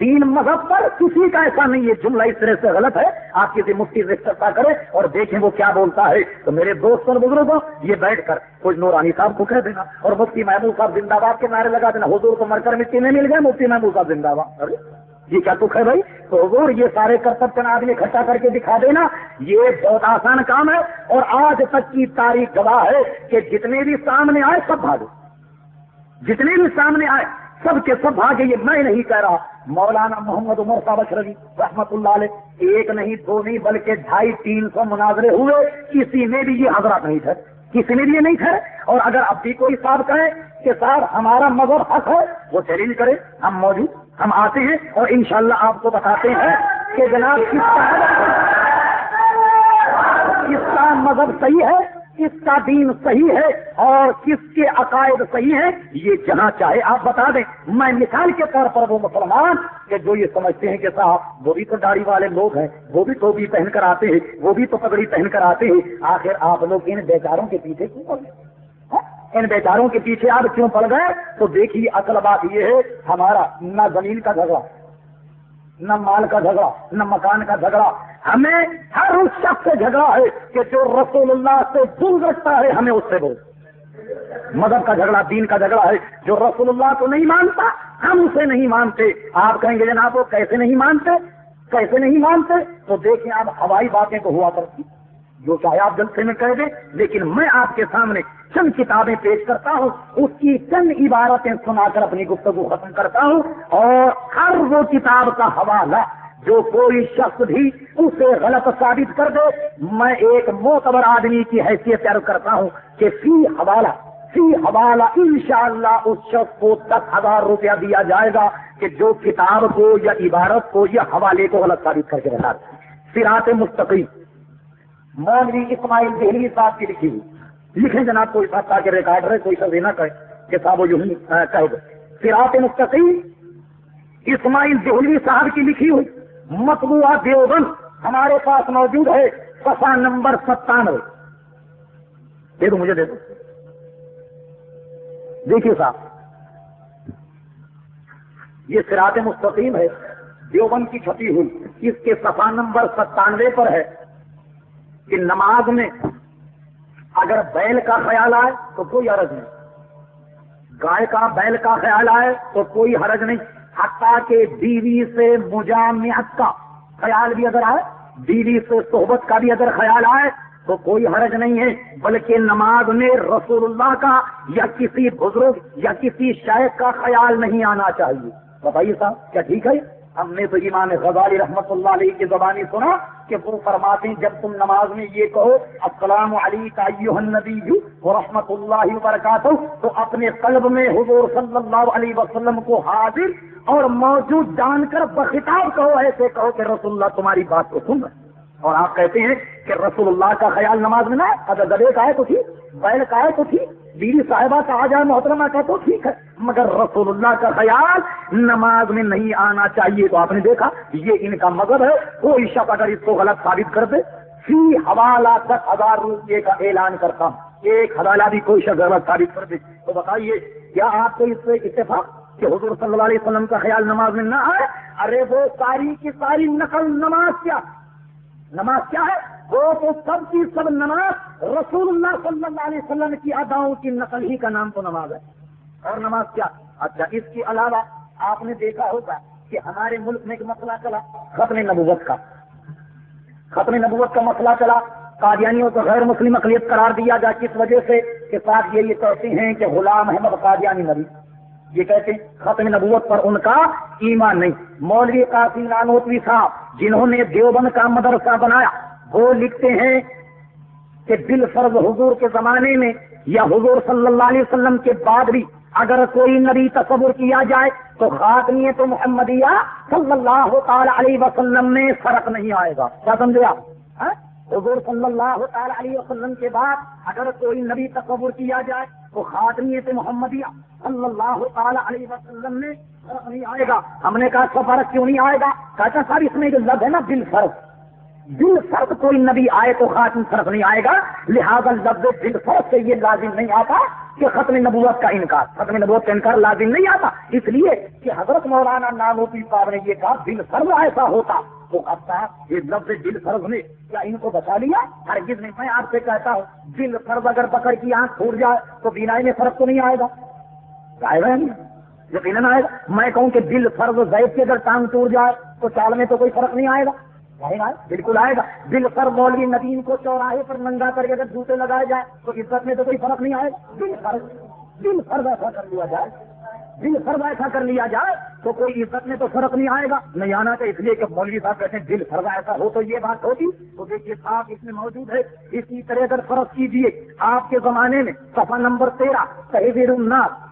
S2: دین مذہب پر کسی کا ایسا نہیں ہے. جملہ اس طرح سے غلط ہے. آپ کسی مفتی سے چرچا کریں اور دیکھیں وہ کیا بولتا ہے. تو میرے دوست اور بزرگوں یہ بیٹھ کر کوئی نورانی صاحب کو کہہ دینا اور مفتی محمود صاحب زندہ باد کے نعرے لگا دینا. حضور کو مر کر مٹی میں مل گئے, مفتی محمود صاحب زندہ باد. ارے یہ کیا دکھ ہے بھائی. تو حضور یہ سارے کرتب چند آدمی اکٹھا کر کے دکھا دینا یہ بہت آسان کام ہے. اور آج تک کی تاریخ گواہ ہے کہ جتنے بھی سامنے آئے سب بھاگے, جتنے بھی سامنے آئے سب کے سب بھاگے. یہ میں نہیں کہہ رہا, مولانا محمد عمر صاحب اشرفی رحمت اللہ علیہ ایک نہیں دو نہیں بلکہ 250-300 مناظرے ہوئے, کسی میں بھی یہ حضرات نہیں تھے, کسی میں بھی یہ نہیں تھے. اور اگر اب بھی کوئی صاحب کہے کہ صاحب ہمارا مذہب حق ہے وہ چیلنج کرے, ہم موجود, ہم آتے ہیں اور انشاءاللہ آپ کو بتاتے ہیں کہ جناب کس کا مذہب صحیح ہے, کس کا دین صحیح ہے اور کس کے عقائد صحیح ہیں. یہ جہاں چاہے آپ بتا دیں. میں مثال کے طور پر وہ مسلمان کہ جو یہ سمجھتے ہیں کہ صاحب وہ بھی تو داڑھی والے لوگ ہیں, وہ بھی ٹوپی پہن کر آتے ہیں, وہ بھی تو پگڑی پہن کر آتے ہیں, آخر آپ لوگ ان بیچاروں کے پیچھے کیوں پڑ گئے؟ ان بیچاروں کے پیچھے آپ کیوں پڑ گئے؟ تو دیکھیے اصل بات یہ ہے ہمارا نہ زمین کا جھگڑا, نہ مال کا جھگڑا, نہ مکان کا جھگڑا. ہمیں ہر اس شخص سے جھگڑا ہے کہ جو رسول اللہ سے دور رکھتا ہے, ہمیں اس سے بول. مذہب کا جھگڑا, دین کا جھگڑا ہے. جو رسول اللہ کو نہیں مانتا ہم اسے نہیں مانتے. آپ کہیں گے جناب وہ کیسے نہیں مانتے, کیسے نہیں مانتے؟ تو دیکھیں آپ ہوائی باتیں تو ہوا کرتی جو چاہے آپ جلسے میں کہہ دیں, لیکن میں آپ کے سامنے چند کتابیں پیش کرتا ہوں, اس کی چند عبارتیں سنا کر اپنی گفتگو ختم کرتا ہوں. اور ہر وہ کتاب کا حوالہ جو کوئی شخص بھی اسے غلط ثابت کر دے, میں ایک معتبر آدمی کی حیثیت عرض کرتا ہوں کہ فی حوالہ انشاءاللہ اس شخص کو 10,000 روپیہ دیا جائے گا کہ جو کتاب کو یا عبارت کو یا حوالے کو غلط ثابت کر کے بتا دے. صراط مستقیم مولوی اسماعیل دہلوی صاحب کی لکھی ہوئی. لکھیں جناب کوئی صاحب تاکہ ریکارڈ رہے, کوئی سب نہ کہے کہ صاحب وہ یوں ہی کہہ دے. صراط مستقیم اسماعیل دہلوی صاحب کی لکھی ہوئی, مطبوعہ دیوبند ہمارے پاس موجود ہے, صفحہ نمبر 97. دے دو مجھے, دے دو. دیکھیے صاحب یہ صراط مستقیم ہے, دیوبند کی چھپی ہوئی. اس کے صفحہ نمبر 97 پر ہے کہ نماز میں اگر بیل کا خیال آئے تو کوئی حرج نہیں, گائے کا بیل کا خیال آئے تو کوئی حرج نہیں, حتیٰ کہ بیوی سے مجامعت کا خیال بھی اگر آئے, بیوی سے صحبت کا بھی اگر خیال آئے تو کوئی حرج نہیں ہے. بلکہ نماز میں رسول اللہ کا یا کسی بزرگ یا کسی شیخ کا خیال نہیں آنا چاہیے. بتائیے صاحب کیا ٹھیک ہے؟ ہم نے تو امام غزالی رحمت اللہ علیہ کی زبانی سنا کہ وہ فرماتے ہیں جب تم نماز میں یہ کہو السلام علیکم ایھا النبی ورحمۃ اللہ وبرکاتہ, تو اپنے قلب میں حضور صلی اللہ علیہ وسلم کو حاضر اور موجود جان کر بخطاب کہو, ایسے کہو کہ رسول اللہ تمہاری بات کو سن رہے. اور آپ کہتے ہیں کہ رسول اللہ کا خیال نماز میں نہ, اگر گدے کا ہے تو ٹھیک, بیل کا ہے تو ٹھیک, بیوی صاحبہ کا آ جائے محترمہ کا تو ٹھیک ہے, مگر رسول اللہ کا خیال نماز میں نہیں آنا چاہیے. تو آپ نے دیکھا یہ ان کا مذہب ہے. کوئی شخص اگر اس کو غلط ثابت کر دے فی حوالہ 10,000 روپے کا اعلان کرتا ہوں. ایک حوالہ بھی کوئی شخص غلط ثابت کر دے تو بتائیے کیا آپ کو اس سے اتفاق کہ حضور صلی اللہ علیہ وسلم کا خیال نماز میں نہ آئے؟ ارے وہ ساری کی ساری نقل نماز کیا ہے؟ وہ تو سب کی سب نماز رسول اللہ صلی اللہ علیہ وسلم کی اداؤں کی نقل ہی کا نام تو نماز ہے. اور نماز کیا؟ اچھا اس کے علاوہ آپ نے دیکھا ہوگا کہ ہمارے ملک میں ایک مسئلہ چلا ختم نبوت کا. ختم نبوت کا مسئلہ چلا, قادیانیوں کو غیر مسلم اقلیت قرار دیا گیا. کس وجہ سے؟ کہ ساتھ یہ کہتے ہیں کہ غلام احمد قادیانی نبی, یہ کہتے ہیں ختم نبوت پر ان کا ایمان نہیں. مولوی قاسم نانوتوی صاحب جنہوں نے دیوبند کا مدرسہ بنایا وہ لکھتے ہیں کہ بالفرض حضور کے زمانے میں یا حضور صلی اللہ علیہ وسلم کے بعد بھی اگر کوئی نبی تصور کیا جائے تو خاتمیت محمدیہ صلی اللہ تعالی علیہ وسلم میں فرق نہیں آئے گا. کیا سمجھے آپ؟ حضور صلی اللہ تعالی علیہ وسلم کے بعد اگر کوئی نبی تصور کیا جائے تو خاتمیت محمدیہ صلی اللہ تعالی علیہ وسلم میں فرق نہیں آئے گا. ہم نے کہا فرق کیوں نہیں آئے گا؟ کہتا صاحب اس میں جو لفظ ہے نا بالفرض, دل فرض کوئی نبی آئے تو ختم فرض نہیں آئے گا، لہذا لفظ دل فرض سے یہ لازم نہیں آتا کہ ختم نبوت کا انکار، ختم نبوت کا انکار لازم نہیں آتا، اس لیے کہ حضرت مولانا نانوتوی صاحب نے یہ کہا دل فرض ایسا ہوتا تو کہتا ہے یہ لفظ دل فرض نے کیا ان کو بچا لیا؟ ہرگز نہیں۔ میں آپ سے کہتا ہوں دل فرض اگر بکر کی آنکھ پھوٹ جائے تو بینائی میں فرق تو نہیں آئے گا؟ آئے گا نہیں؟ یقیناً آئے گا۔ میں کہوں کہ دل فرض زید کی اگر ٹانگ ٹوٹ جائے تو چال میں تو کوئی فرق نہیں آئے گا؟ آئے گا، بالکل آئے گا۔ دل فرض مولوی ندیم کو چوراہے پر ننگا کر کے اگر جوتے لگائے جائے تو عزت میں تو کوئی فرق نہیں آئے گا۔ دل فرض ایسا کر لیا جائے، دل فرض ایسا کر لیا جائے تو کوئی عزت میں تو فرق نہیں آئے گا، نہیں آنا چاہیے۔ اس لیے کہ مولوی صاحب کہتے ہیں دل فرض ایسا ہو تو یہ بات ہوتی تو دیکھیے صاحب اس میں موجود ہے۔ اسی طرح اگر فرض کیجیے آپ کے زمانے میں صفحہ نمبر 13 تحذیر الناس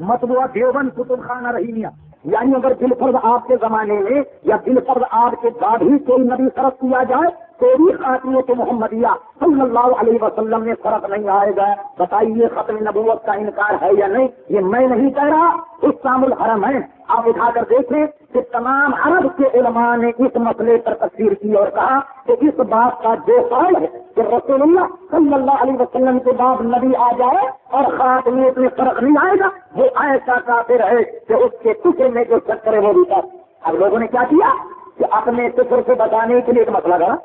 S2: مطبوعہ دیوبند کتب خانہ رحیمیہ، یعنی اگر دل فرض آپ کے زمانے میں یا دل فرض آپ کے بعد ہی کوئی نبی فرض کیا جائے تو بھی خاتمیت محمدیہ صلی اللہ علیہ وسلم میں فرق نہیں آئے گا۔ بتائیے ختم نبوت کا انکار ہے یا نہیں؟ یہ میں نہیں کہہ رہا، اسلام الحرم ہے، آپ اٹھا کر دیکھیں کہ تمام عرب کے علماء نے اس مسئلے پر تفسیر کی اور کہا کہ اس بات کا جو قول ہے کہ رسول اللہ صلی اللہ علیہ وسلم کے بعد نبی آ جائے اور خاتمیت میں فرق نہیں آئے گا، وہ ایسا کافر ہے کہ اس کے کفر میں جو شک کرے وہ بھی کافر۔ اب لوگوں نے کیا کیا کہ اپنے کفر سے بچانے کے لیے ایک مسئلہ گڑا۔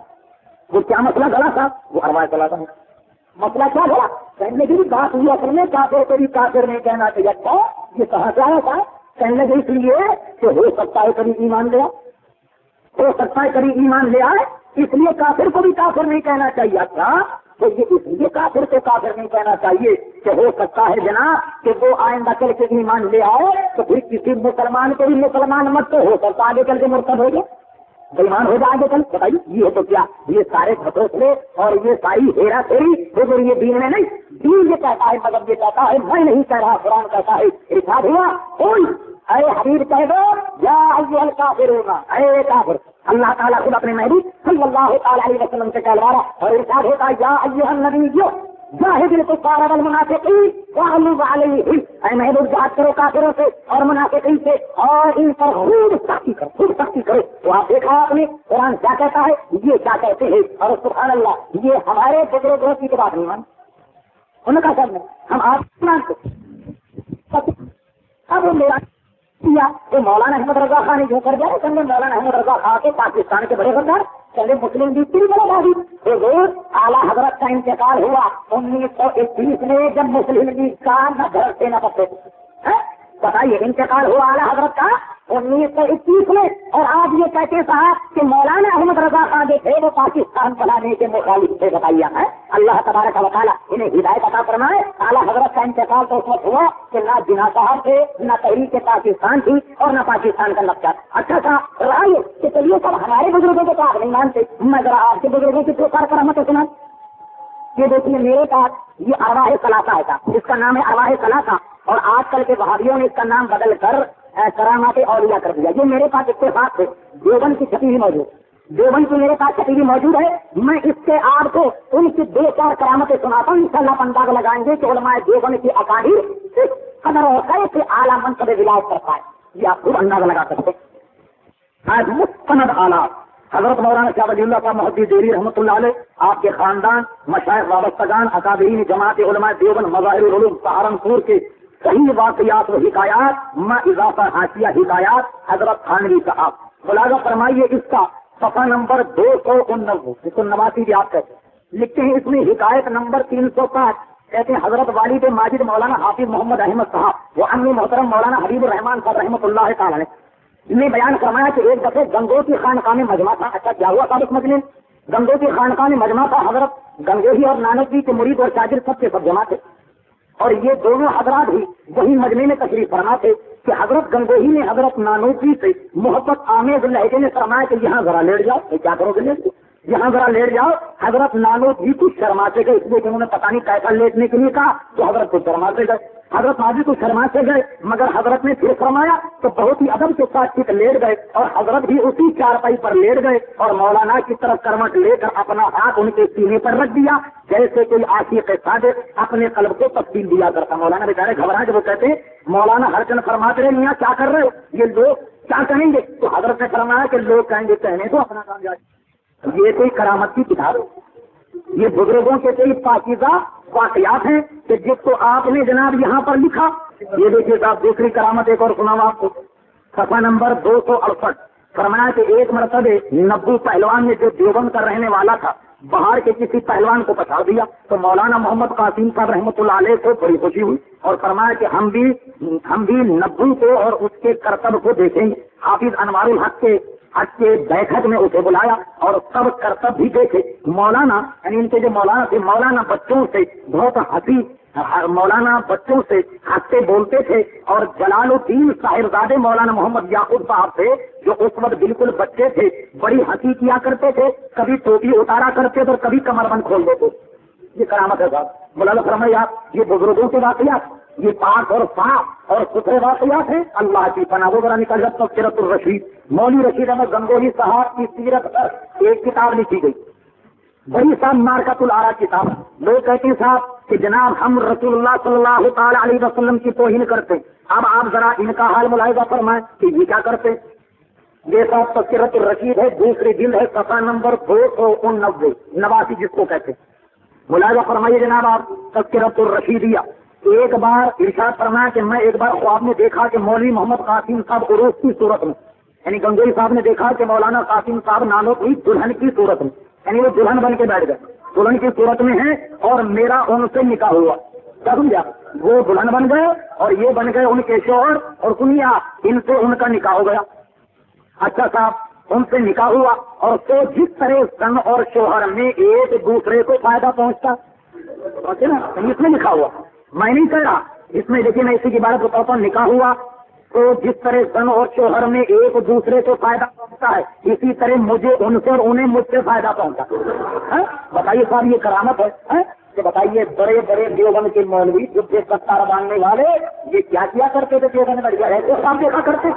S2: وہ کیا مسئلہ گڑا تھا؟ وہ ارواح چلا تھا۔ مسئلہ کیا گڑا؟ کہنے کی بات ہوئی اصل میں کافر کو بھی کافر نہیں کہنا چاہیے تھا۔ یہ کہاں سے آیا تھا؟ کہنے کے اس لیے کہ ہو سکتا ہے کبھی ایمان لے آئے، ہو سکتا ہے کبھی ایمان لے آئے، اس لیے کافر کو بھی کافر نہیں کہنا چاہیے تھا۔ تو یہ اس لیے کافر کو کافر نہیں کہنا چاہیے کہ ہو سکتا ہے جناب کہ وہ آئندہ چل کے ایمان لے آئے تو پھر کسی مسلمان کو بھی مسلمان مت تو ہو سکتا آگے چل کے مرتد ہو گیا، بےمان ہو جائے گا کل۔ بتائیے یہ تو کیا یہ سارے گھٹوسلے اور یہ ساری ہیرا پھیری حضور یہ دین میں نہیں، دین یہ کہتا ہے، مذہب یہ کہتا ہے، میں نہیں کہہ رہا، قرآن کہتا ہے۔ ارشاد ہوا قل اے حبیب کہہ دو یا ایھا الکافرون، اے کافر۔ اللہ تعالیٰ خود اپنے محبوب صلی اللہ تعالیٰ علیہ وسلم سے کہلوا رہا اور ارشاد ہوتا ہے یا ایھا النبی جاہد الکفار والمنافقین واغلظ علیہم، اے محبوب جہاد کرو کافروں سے اور منافقین سے اور ان پر خوب سختی کرو، خوب سختی کرو۔ تو آپ دیکھا آپ نے قرآن کیا کہتا ہے، یہ کیا کہتے ہیں، اور سبحان اللہ یہ ہمارے بزرگوں کی بات نہیں مان ان کا سب ہم آپ مانتے۔ اب میرا تو مولانا احمد رضا خان جو کر جائے سنگے مولانا احمد رضا خان کے پاکستان کے بڑے غدار چلے مسلم لیگ کی بڑا بازی حضور اعلیٰ حضرت کا انتقال ہوا 1921 میں جب مسلم لیگ کا نہ گھر سے نہ پتے بتائیے انتقال ہوا اعلیٰ حضرت کا 1921 میں، اور آج یہ کہتے صاحب کہ مولانا احمد رضا خان جو تھے وہ پاکستان چلانے کے مخالف تھے۔ بتائیے ہے اللہ تبارک و تعالیٰ انہیں ہدایت عطا فرمائے۔ اعلیٰ حضرت کا انتقال تو اس وقت ہوا کہ نہ جناح صاحب تھے، نہ تحریک پاکستان تھی اور نہ پاکستان کا نقشہ۔ اچھا تھا رائے کہ چلیے سب ہمارے بزرگوں کے پاس نہیں مانتے، میں ذرا آپ کے بزرگوں کی پکار کرامت سنا۔ یہ دیکھیے میرے پاس یہ ارواح ثلاثہ ہے، اس کا نام ہے ارواح ثلاثہ، اور آج کل کے وہابیوں نے اس کا نام بدل کر کرامات اولیاء کر دیا۔ یہ میرے پاس اتفاق سے دیوبند کی چھپی ہوئی موجود، دیوبند کی میرے پاس چھپی ہوئی موجود ہے۔ میں اس سے آپ کو ان کی 2-4 کرامتیں سناتا ہوں، انشاءاللہ انداز لگائیں گے کہ علماء دیوبند کی اکابر اس قدر و خیر سے اعلیٰ منصب ولایت کرتا ہے، یہ آپ خود اندازہ لگا سکتے۔ آج مستند آلات حضرت مولانا شاہ ولی اللہ صاحب محدث دہلی رحمۃ اللہ علیہ، آپ کے خاندان، مشائخ وابستگان، اکابرین جماعت علماء دیوبند، مظاہر العلوم سہارنپور کے صحیح واقعات و حکایات ما اضافہ حاشیہ حکایات حضرت تھانوی صاحب، ملاحظہ فرمائیے اس کا صفحہ نمبر 289 بھی آپ کہتے ہیں، لکھتے ہیں اس میں حکایت نمبر 305 کہتے ہیں حضرت والد ماجد مولانا حافظ محمد احمد صاحب وہ امی محترم مولانا حبیب الرحمان صاحب رحمۃ اللہ تعالی نے بیان فرمایا کہ ایک دفعہ گنگوتی خانقاہ میں مجمع تھا۔ اچھا کیا ہوا صاحب اس مجمع؟ گنگوتی خانقاہ میں مجمع تھا، حضرت گنگوہی اور نانوتوی کے مرید اور شاگرد سب کے سب جمع تھے، اور یہ دونوں حضرات بھی وہی مجمع میں تشریف فرما تھے کہ حضرت گنگوہی نے حضرت نانوتوی سے محبت آمیز لہجے میں فرمایا کہ یہاں ذرا لیٹ جاؤ۔ کیا کرو گے لیٹ؟ یہاں ذرا لیٹ جاؤ۔ حضرت نانوتوی کچھ شرماتے گئے، اس لیے کہ انہوں نے پتہ نہیں کیسا لیٹنے کے لیے کہا تو حضرت کو شرماتے گئے، حضرت ناجی کو شرماتے گئے، مگر حضرت نے پھر فرمایا تو بہت ہی ادب کے ساتھ ٹھیک لیٹ گئے، اور حضرت بھی اسی چارپائی پر لیٹ گئے اور مولانا کی طرف کروٹ لے کر اپنا ہاتھ ان کے سینے پر رکھ دیا جیسے کوئی عاشق صادق اپنے قلب کو تسکین دیا کرتا۔ مولانا بیچارے گھبرا کے وہ کہتے ہیں مولانا ہر چند فرماتے رہے میاں کیا کر رہے ہو، یہ لوگ کیا کہیں گے؟ تو حضرت نے فرمایا کہ لوگ کہیں گے کہنے تو اپنا کام جائے، یہ کوئی کرامت کی کتاب ہے؟ یہ بزرگوں کے کئی پاکیزہ واقعات ہیں کہ جس کو آپ نے جناب یہاں پر لکھا. یہ دیکھیے صاحب دوسری کرامت ایک اور سناؤں آپ کو. صفحہ نمبر 268 فرمایا کہ ایک مرتبہ نبو پہلوان نے جو دیوبند کا رہنے والا تھا باہر کے کسی پہلوان کو بتا دیا تو مولانا محمد قاسم صاحب رحمۃ اللہ علیہ کو بڑی خوشی ہوئی اور فرمایا کہ ہم بھی نبو کو اور اس کے کرتب کو دیکھیں گے. حافظ انوار الحق کے بیٹھک میں اسے بلایا اور سب کرتب بھی دیکھے. مولانا یعنی ان کے جو مولانا تھے مولانا بچوں سے بہت مولانا بچوں سے ہنستے بولتے تھے اور جلال الدین صاحبزادے مولانا محمد یعقوب صاحب تھے جو اس وقت بالکل بچے تھے بڑی ہنسی کیا کرتے تھے. کبھی ٹوپی اتارا کرتے تھے اور کبھی کمر بند کھول دیتے. یہ کرامت ہے صاحب. مولانا فرمایا یہ بزرگوں کے واقعات یہ پاک اور صاف اور ستھرے واقعات ہیں. اللہ کی پناہ ذرا نکل جاتا سیرت الرشید مولوی رشید احمد گنگوہی صاحب کی سیرت پر ایک کتاب لکھی گئی بڑی صاحب مارکت العرا کتاب. لوگ کہتے ہیں صاحب کہ جناب ہم رسول اللہ صلی اللہ تعالی علیہ وسلم کی توہین کرتے. اب آپ ذرا ان کا حال ملاحظہ فرمائیں کہ یہ کیا کرتے. یہ صاحب تذکرۃ الرشید ہے دوسری جلد ہے صفحہ نمبر 289 جس کو کہتے. ملاحظہ فرمائیے جناب آپ تذکرۃ الرشیدیہ. ایک بار ارشاد فرمایا کہ میں ایک بار خواب میں دیکھا کہ مولوی محمد قاسم صاحب عروس کی صورت میں یعنی گنگوئی صاحب نے دیکھا کہ مولانا قاسم صاحب نانو کی دلہن کی صورت میں یعنی وہ دلہن بن کے بیٹھ گئے دلہن کی صورت میں ہے اور میرا ان سے نکاح ہوا. کیا سمجھا؟ وہ دلہن بن گئے اور یہ بن گئے ان کے شوہر اور سنیا ان سے ان کا نکاح ہو گیا. اچھا صاحب ان سے نکاح ہوا اور تو جس طرح سن اور شوہر میں ایک دوسرے کو فائدہ پہنچتا نا اس میں لکھا ہوا. میں نہیں کہہ رہا اس میں لیکن اسی کی بات بتاتا ہوں. نکاح ہوا تو جس طرح سن اور شوہر میں ایک دوسرے کو فائدہ پہنچتا ہے اسی طرح مجھے ان سے اور انہیں مجھ سے فائدہ پہنچا. بتائیے صاحب یہ کرامت ہے کہ بتائیے بڑے بڑے دیوبند کے مولوی جو ستارہ باندھنے والے یہ کیا کرتے تھے دیوبند میں ایسے صاحب دیکھا کرتے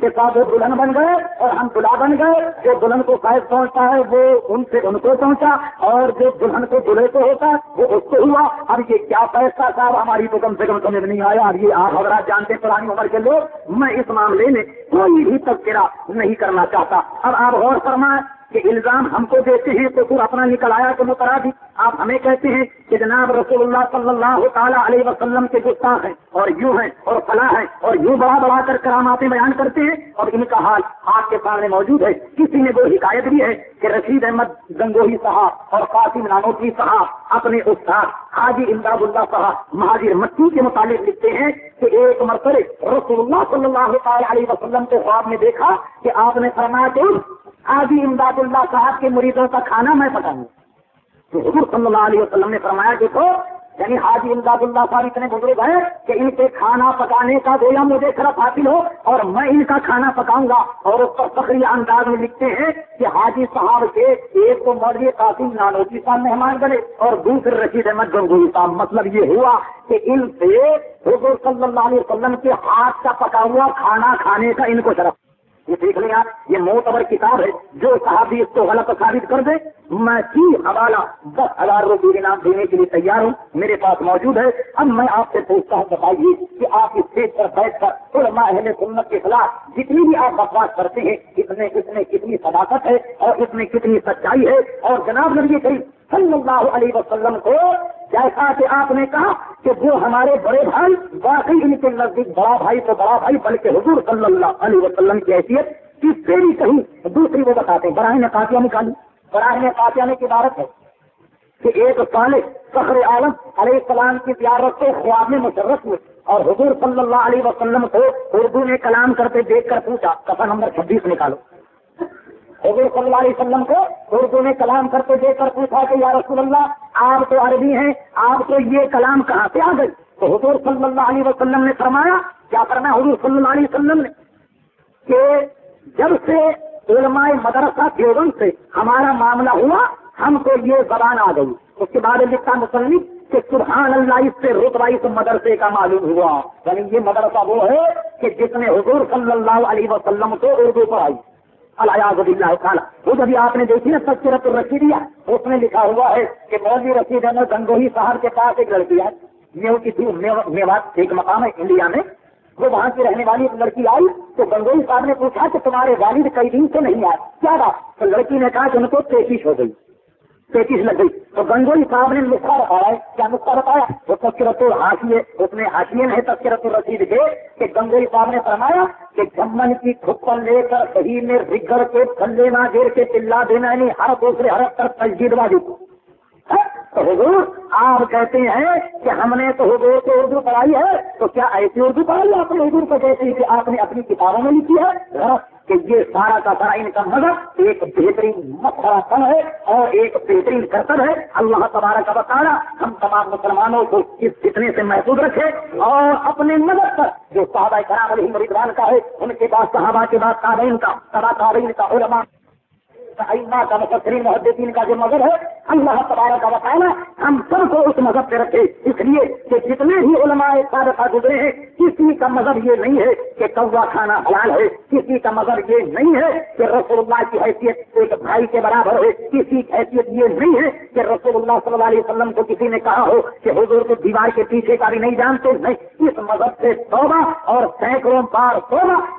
S2: کہ صاحب وہ دلہن بن گئے اور ہم دلہا بن گئے. جو دلہن کو فائد پہنچتا ہے وہ ان سے ان کو پہنچا اور جو دلہن کو دلہے کو ہوتا ہے وہ اس کو ہوا. اب یہ کیا فیصلہ صاحب ہماری تو کم سے کم سمجھ نہیں آیا. اب یہ آپ حضرات جانتے پرانی عمر کے لوگ میں اس معاملے میں کوئی بھی تذکرہ نہیں کرنا چاہتا. اب آپ غور فرمائیں کہ الزام ہم کو دیتے ہیں تو پھر اپنا نکل آیا کہ مترادف آپ ہمیں کہتے ہیں کہ جناب رسول اللہ صلی اللہ تعالیٰ علیہ وسلم کے گستاخ ہیں اور یوں ہیں اور فلاں ہیں اور یوں بڑا بڑا کر کراماتیں بیان کرتے ہیں اور ان کا حال آپ کے سامنے موجود ہے. کسی نے وہ حکایت بھی ہے کہ رشید احمد گنگوہی صاحب اور قاسم نانوتوی صاحب اپنے استاد حاجی امداد اللہ صاحب مہاجر مکی کے متعلق لکھتے ہیں کہ ایک مرتبہ رسول اللہ صلی اللہ تعالیٰ علیہ وسلم کو خواب میں دیکھا کہ آپ نے فرمایا کہ حاجی امداد اللہ صاحب کے مریدوں کا کھانا میں پکاؤں. تو حضور صلی اللہ علیہ وسلم نے فرمایا کہ تو یعنی حاجی امداد اللہ صاحب اتنے بزرگ ہیں کہ ان کے کھانا پکانے کا گویا مجھے شرف حاصل ہو اور میں ان کا کھانا پکاؤں گا. اور اس پر فخری انداز میں لکھتے ہیں کہ حاجی صاحب کے ایک تو مولوی قاسم نانوتوی صاحب مہمان بنے اور دوسرے رشید احمد گنگوہی صاحب. مطلب یہ ہوا کہ ان سے حضور صلی اللہ علیہ وسلم کے ہاتھ کا پکا ہوا کھانا کھانے کا ان کو شرف. یہ دیکھ لیں آپ یہ معتبر کتاب ہے. جو صحابی اس کو غلط ثابت کر دے میں کی حوالہ 10,000 روپے انعام دینے کے لیے تیار ہوں میرے پاس موجود ہے. اب میں آپ سے پوچھتا ہوں بتائیے کہ آپ اس اسٹیج پر بیٹھ کر علماء اہل سنت کے خلاف جتنی بھی آپ بکواس کرتے ہیں اس میں کتنی صداقت ہے اور اس میں کتنی سچائی ہے. اور جناب نبی کریم صلی اللہ علیہ وسلم کو جیسا کہ آپ نے کہا کہ وہ ہمارے بڑے بھائی واقعی ان کے نزدیک بڑا بھائی تو بڑا بھائی بلکہ حضور صلی اللہ علیہ وسلم کی حیثیت کس سے بھی کہیں دوسری وہ بتاتے ہیں. براہ نے قافیہ نکالی. براہ نے قافیہ میں کی عبارت ہے کہ ایک صالح فخر عالم علیہ السلام کی زیارت سے خواب میں مشرف ہوئے اور حضور صلی اللہ علیہ وسلم کو اردو میں کلام کرتے دیکھ کر پوچھا. صفحہ نمبر 26 نکالو. حضور صلی اللہ علیہ وسلم کو اردو میں کلام کرتے دیکھ کر پوچھا کہ یا رسول اللہ آپ تو عربی ہیں آپ کو یہ کلام کہاں سے آ گئی. تو حضور صلی اللہ علیہ وسلم نے فرمایا کیا فرمایا حضور صلی اللہ علیہ وسلم نے کہ جب سے علماء مدرسہ دیوبند سے ہمارا معاملہ ہوا ہم کو یہ زبان آ گئی. اس کے بعد لکھتا مصنف کہ سبحان اللہ اس سے رتبہ اس مدرسے کا معلوم ہوا. یعنی یہ مدرسہ وہ ہے کہ جس نے حضور صلی اللہ علیہ وسلم کو اردو پڑھائی. الیاذ باللہ تعالی. وہ جب آپ نے دیکھی نا تذکرۃ الرشیدیہ اس میں لکھا ہوا ہے کہ مولوی رشید احمد گنگوہی صاحب کے پاس ایک لڑکی ہے میوات ایک مقام ہے انڈیا میں وہ وہاں کی رہنے والی ایک لڑکی آئی تو گنگوئی صاحب نے پوچھا کہ تمہارے والد کئی دن سے نہیں آئے، کیا بات؟ تو لڑکی نے کہا کہ ان کو 33 ہو گئی، 33 لگ گئی۔ تو گنگوئی صاحب نے نسخہ بتایا، کیا نسخہ بتایا؟ وہ تذکرۃ الحاشیہ، اس نے حاشیے میں تذکرۃ الرشید کے کہ گنگوئی صاحب نے فرمایا کہ جمن کی کھپن لے کر صحیح میں رگڑ کے تھلے نہ گیر کے چلا دینا، یعنی ہر دوسرے حرف پر تجدید واجب۔ تو حضور آپ کہتے ہیں کہ ہم نے تو حضور کو اردو پڑھائی ہے، تو کیا ایسی اردو پڑھائی آپ نے حضور کو جیسے کہ آپ نے اپنی کتابوں میں لکھی ہے کہ یہ سارا کا سارا ان کا مذہب ایک بہترین مسئلہ فن ہے اور ایک بہترین کرتب ہے۔ اللہ تبارک و تعالی ہم تمام مسلمانوں کو اس فتنے سے محفوظ رکھے اور اپنے مذہب پر جو صحابہ کرام علیہم رضوان کا ہے، ان کے بعد صحابہ کے بعد تابعین کا، تبع تابعین کا، علماء ائمہ کا، مفسرین محدثین کا جو مذہب ہے، اللہ تبارک و تعالی ہم سب کو اس مذہب پہ رکھے۔ اس لیے کہ جتنے بھی علماء سابقہ گزرے ہیں، کسی کا مذہب یہ نہیں ہے کہ کوا کھانا حلال ہے، کسی کا مذہب یہ نہیں ہے کہ رسول اللہ کی حیثیت ایک بھائی کے برابر ہے، کسی کی حیثیت یہ نہیں ہے کہ رسول اللہ صلی اللہ علیہ وسلم کو کسی نے کہا ہو کہ حضور کو دیوار کے پیچھے کا بھی نہیں جانتے، نہیں۔ اس مذہب سے توبہ اور سینکڑوں بار توبہ